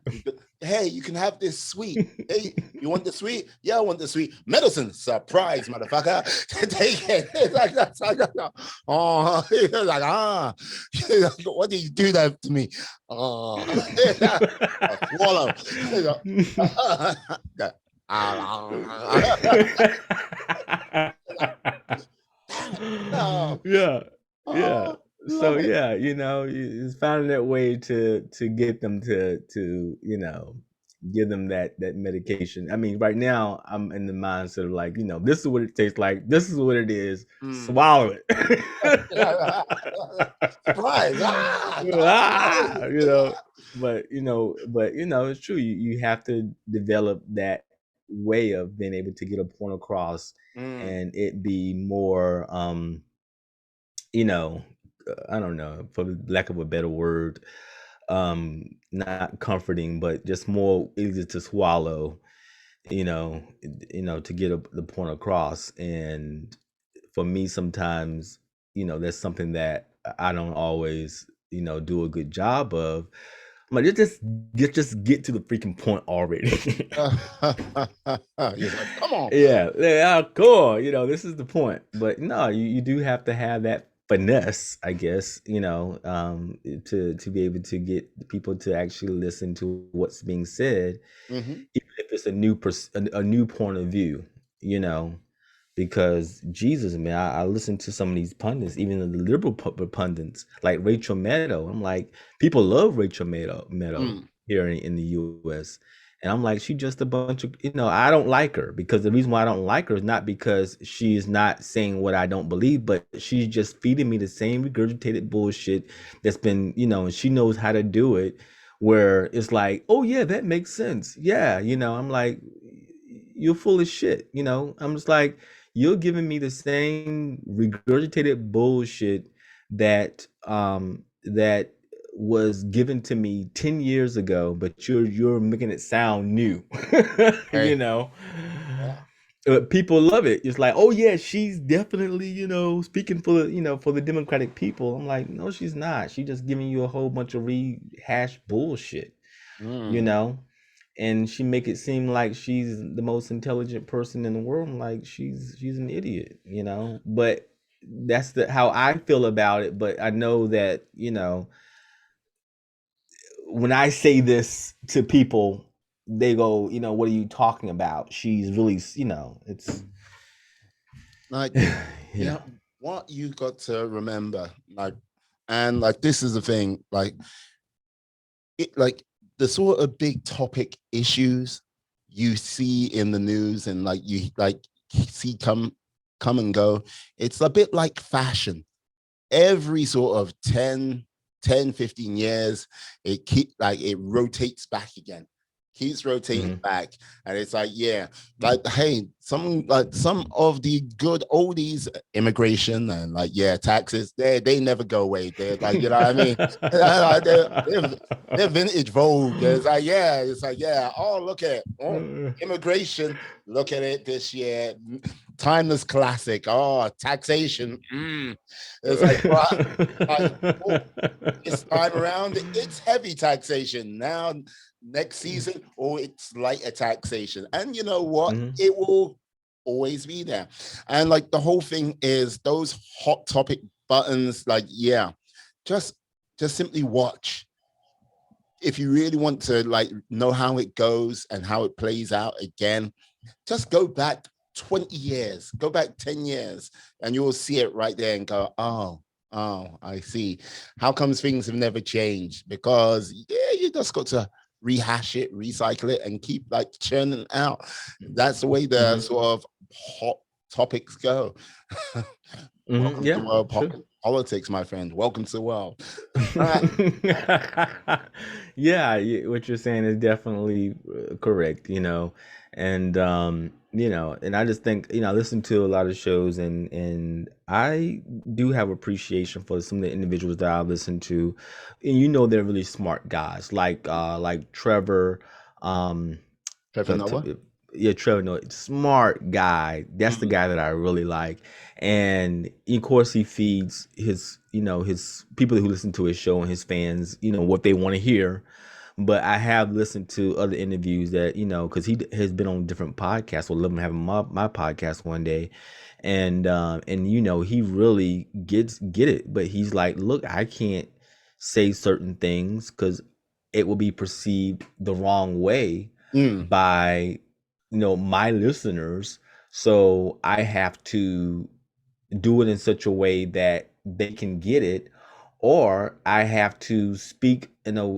Hey, you can have this sweet. Hey, you want the sweet? Yeah, I want the sweet. Medicine. Surprise, motherfucker. Take it. It's like that's like, oh, like, what did you do that to me? Oh, swallow. Damn it. No. Yeah, yeah. Oh, So love it. yeah, it's finding that way to get them to give them that medication. I mean, right now I'm in the mindset of like, this is what it tastes like. This is what it is. Mm. Swallow it. Surprise. Ah, Ah, but it's true. You have to develop that way of being able to get a point across, mm, and it be more you know, I don't know, for lack of a better word, not comforting, but just more easy to swallow, to get the point across. And for me, sometimes, that's something that I don't always, do a good job of. I'm like, just get to the freaking point already. He's like, come on. Yeah, cool. This is the point. But no, you do have to have that finesse, I guess, to be able to get people to actually listen to what's being said, Hmm. even if it's a new point of view, you know. Because Jesus, man, I listen to some of these pundits, even the liberal pundits, like Rachel Maddow. I'm like, people love Rachel Maddow Mm, here in the U.S. And I'm like, she just a bunch of, I don't like her, because the reason why I don't like her is not because she's not saying what I don't believe, but she's just feeding me the same regurgitated bullshit that's been, and she knows how to do it, where it's like, oh yeah, that makes sense. Yeah, I'm like, you're full of shit. I'm just like, you're giving me the same regurgitated bullshit that was given to me 10 years ago, but you're making it sound new. you hey, know yeah. People love it. It's like, oh yeah, she's definitely, speaking for for the democratic people. I'm like, no, she's not. She's just giving you a whole bunch of rehashed bullshit, you Mm, know and she make it seem like she's the most intelligent person in the world. I'm like, she's an idiot, but that's the how I feel about it. But I know that, when I say this to people, they go, what are you talking about? She's really, it's like, you yeah. know what you got to remember, like, and like this is the thing, like the sort of big topic issues you see in the news and like you like see come and go. It's a bit like fashion. Every sort of 10, 10, 15 years, it rotates back again, keeps rotating Hmm. back. And it's like, yeah, like, hey, some of the good oldies, immigration and like, yeah, taxes, they never go away. They're like, you know what I mean? They're vintage vogue. It's like, yeah, oh, look at it. Oh, immigration, look at it this year. Timeless classic. Oh, taxation. It's like, oh, this time around, it's heavy taxation. Now, next season, oh, it's lighter taxation. And you know what? Hmm. It will always be there. And like the whole thing is those hot topic buttons, like, yeah, just just simply watch. If you really want to like know how it goes and how it plays out again, just go back 20 years, go back 10 years, and you will see it right there and go, oh, I see. How comes things have never changed? Because, yeah, you just got to rehash it, recycle it, and keep like churning out. That's the way the Hmm. sort of hot topics go. Hmm. Welcome to Yeah, world sure. politics, my friend. Welcome to the world. Uh, Yeah, what you're saying is definitely correct, and and I just think, I listen to a lot of shows, and I do have appreciation for some of the individuals that I listen to, and they're really smart guys, like Trevor, um, Trevor uh, Noah. t- yeah, Trevor Noah, smart guy. That's the Mm, guy that I really like, and of course he feeds his people who listen to his show and his fans, what they want to hear. But I have listened to other interviews that because he has been on different podcasts. Well, love him having my podcast one day, and he really get it. But he's like, look, I can't say certain things because it will be perceived the wrong way mm, by my listeners. So I have to do it in such a way that they can get it, or I have to speak in a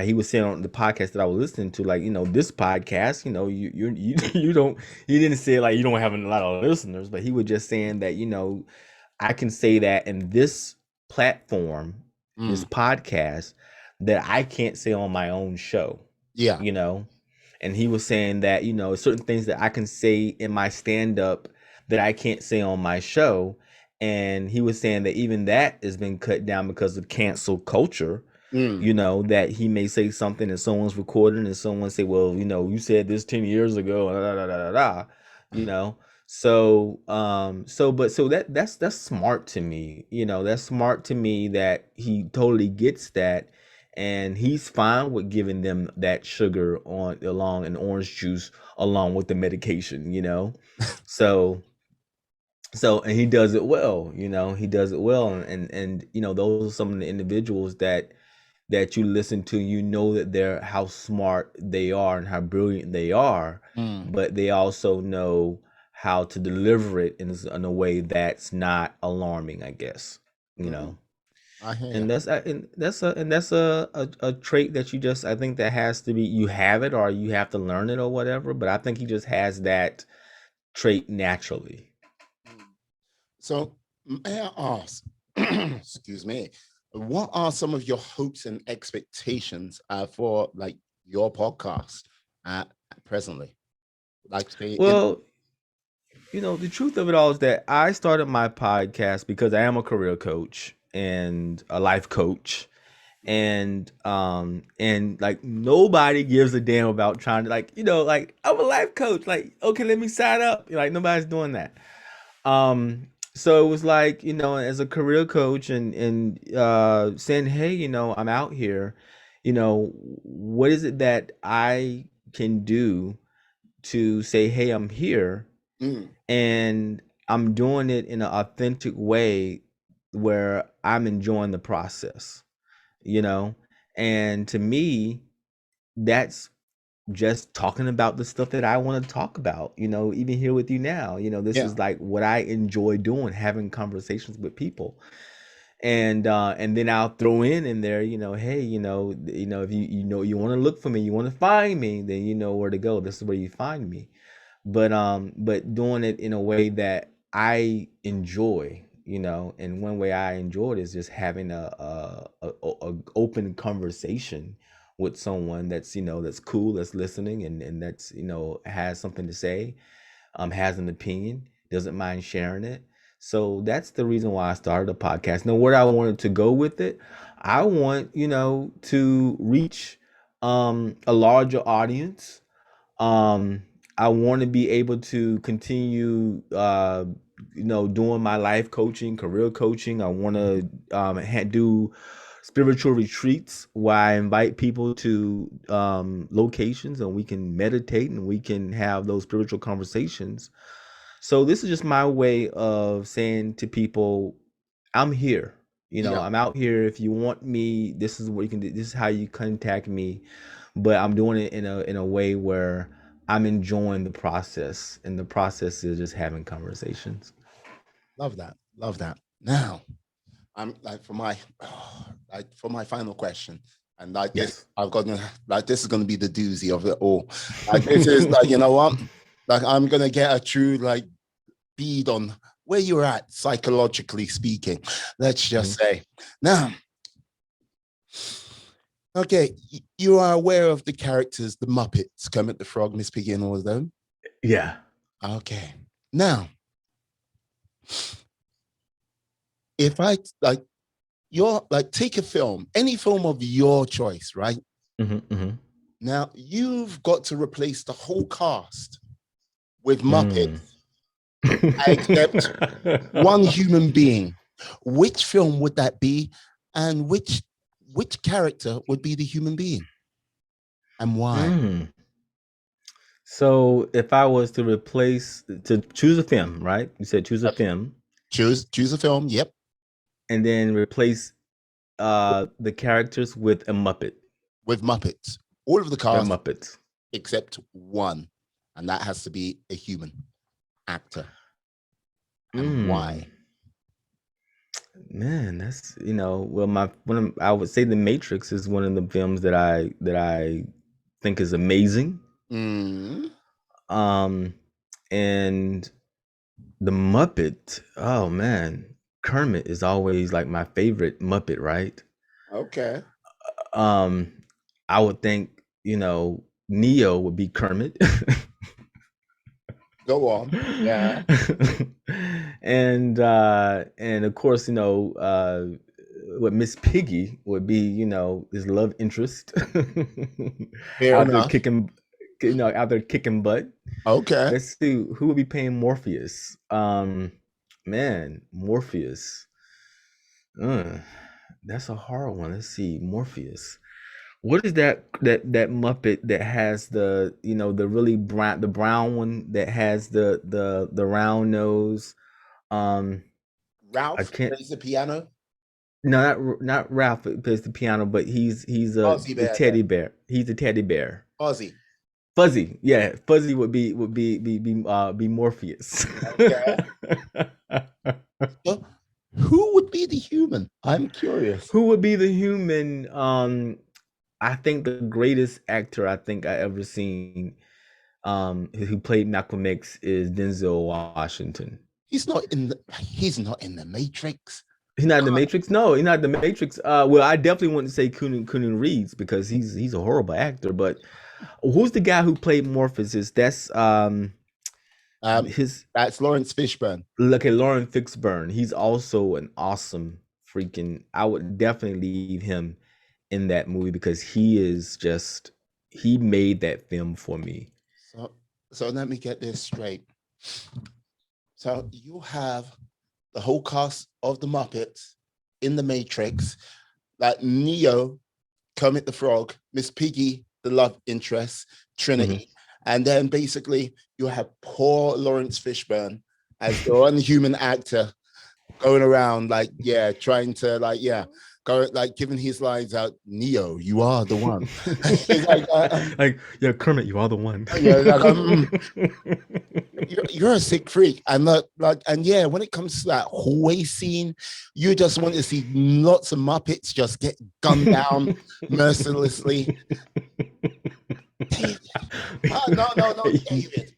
he was saying on the podcast that I was listening to, like, this podcast, you don't, he didn't say like you don't have a lot of listeners, but he was just saying that I can say that in this platform, this mm. podcast, that I can't say on my own show, Yeah. you know and he was saying that certain things that I can say in my stand up that I can't say on my show. And he was saying that even that has been cut down because of cancel culture, Mm. that he may say something and someone's recording and someone say, well, you said this 10 years ago, da, da, da, da, da, you know so that's smart to me. That's smart to me that he totally gets that, and he's fine with giving them that sugar on along and orange juice along with the medication. So so and he does it well. He does it well, and those are some of the individuals that you listen to. That they're how smart they are and how brilliant they are, Mm. but they also know how to deliver it in a way that's not alarming, I guess. you Mm. know I hear you. and that's a trait that you just, I think, that has to be, you have it or you have to learn it or whatever, but I think he just has that trait naturally. Mm. So, may I ask, excuse me, what are some of your hopes and expectations for like your podcast presently? Like, say, Well, the truth of it all is that I started my podcast because I am a career coach and a life coach, and like nobody gives a damn about trying to, like, I'm a life coach, like, okay, let me sign up, like nobody's doing that. So it was like, as a career coach, and saying, hey, I'm out here, what is it that I can do to say, hey, I'm here, mm, and I'm doing it in an authentic way where I'm enjoying the process, you know? And to me, that's just talking about the stuff that I want to talk about, even here with you now. This Yeah. is like what I enjoy doing, having conversations with people. And then I'll throw in there, hey, if you want to look for me, you want to find me, then you know where to go. This is where you find me. But doing it in a way that I enjoy, and one way I enjoy it is just having a open conversation with someone that's cool, that's listening, and that's has something to say, has an opinion, doesn't mind sharing it. So that's the reason why I started a podcast. Now, where I wanted to go with it, I want to reach a larger audience. um I want to be able to continue doing my life coaching, career coaching. I want to do spiritual retreats where I invite people to locations, and we can meditate and we can have those spiritual conversations. So this is just my way of saying to people, I'm here. Yeah. I'm out here. If you want me, this is what you can do. This is how you contact me. But I'm doing it in a way where I'm enjoying the process, and the process is just having conversations. Love that. Love that. Now, I'm like for my final question, and like this, Yes. I've got like this is gonna be the doozy of it all. Like this is like, you know what? Like I'm gonna get a true like bead on where you're at psychologically speaking. Let's just Mhm. say. Now, okay, you are aware of the characters, the Muppets, Kermit the Frog, Miss Piggy, and all of them. Yeah. Okay. Now, if I like your like take a film, any film of your choice, right? Hmm. Hmm. Now you've got to replace the whole cast with Mm. Muppets, except one human being. Which film would that be, and which character would be the human being, and why? Mm. So if I was to choose a film, right? You said choose a Yep. film, Choose a film. Yep, and then replace the characters with a Muppet. with Muppets. All of the They're cast Muppets. except one, and that has to be a human actor. And Mm. why? Man, that's well, I would say The Matrix is one of the films that I think is amazing. Mm, Um, and the Muppet, oh man, Kermit is always like my favorite Muppet, right? okay, Um, I would think, Neo would be Kermit. go on. Yeah. And of course, what Miss Piggy would be, his love interest Fair out there enough. kicking butt. Okay. Let's see who would be paying Morpheus. Man, Morpheus. Uh, that's a hard one. Let's see, Morpheus. What is that Muppet that has the really brown one that has the round nose? Um, I Ralph can't. plays the piano. No, not Ralph that plays the piano, but he's Ozzy the Bear teddy then. bear. He's the teddy bear. Ozzy. Fuzzy, yeah, Fuzzy would be Morpheus. Okay. So who would be the human? I'm curious. Who would be the human? I think the greatest actor I think I ever seen, who played Malcolm X is Denzel Washington. He's not in the Matrix. He's not in the Matrix. No, he's not in the Matrix. Well, I definitely wouldn't say Keanu Reeves because he's a horrible actor. But who's the guy who played Morpheus? That's Um, his that's Lawrence Fishburne. look at Lauren Fixburne. He's also an awesome freaking. I would definitely leave him in that movie because he made that film for me. So so let me get this straight. So you have the whole cast of the Muppets in the Matrix, like Neo, Kermit the Frog, Miss Piggy, the love interest, Hmm. Trinity, and then basically you have poor Lawrence Fishburne as the one human actor going around like trying to like like giving his lines out. Neo, you are the one. It's like, Like, yeah, Kermit, you are the one. yeah, like, you're a sick freak, and like, and yeah, when it comes to that hallway scene, you just want to see lots of Muppets just get gunned down mercilessly. David, no, David,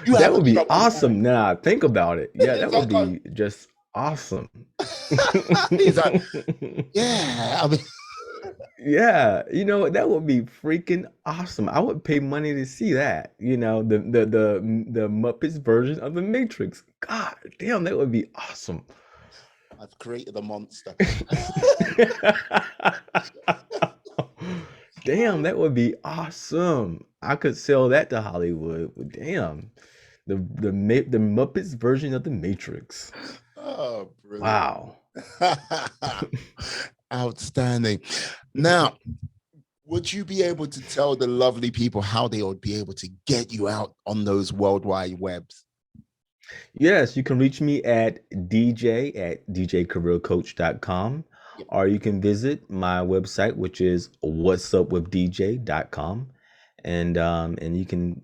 you That haven't would been be at one point. awesome. Now, think about it. Yeah, that It's would like, be just awesome. he's like, yeah, I mean, Yeah, that would be freaking awesome. I would pay money to see that. The Muppets version of the Matrix. God damn, that would be awesome. I've created a monster. Damn, that would be awesome. I could sell that to Hollywood. Damn. The Muppets version of the Matrix. Oh, brilliant. Wow. Outstanding. Now, would you be able to tell the lovely people how they would be able to get you out on those worldwide webs? Yes, you can reach me at dj@djcareercoach.com, Yep. or you can visit my website, which is whatsupwithdj.com. And you can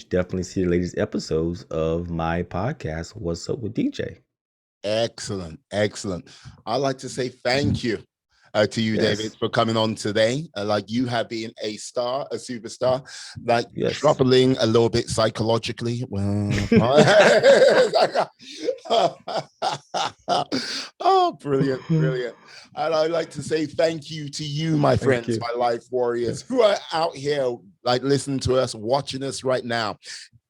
definitely see the latest episodes of my podcast, What's Up with DJ. Excellent, excellent. I'd like to say thank you to you, David, Yes, for coming on today. Like you have been a star, a superstar, like yes. troubling a little bit psychologically. Well, oh, brilliant, brilliant. And I'd like to say thank you to you, my Thank friends, you. my life warriors, Yes. who are out here, like listening to us, watching us right now.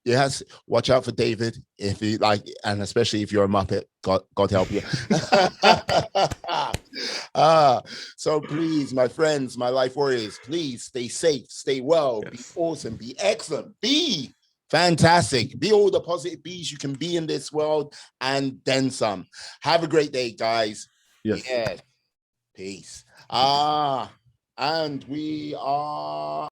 Yes, watch out for David if you like, and especially if you're a Muppet. God help you. So please, my friends, my life warriors, please stay safe, stay well, be Yes. awesome, be excellent, be fantastic, be all the positive bees you can be in this world, and then some. Have a great day, guys. Yes. Yeah, peace. And we are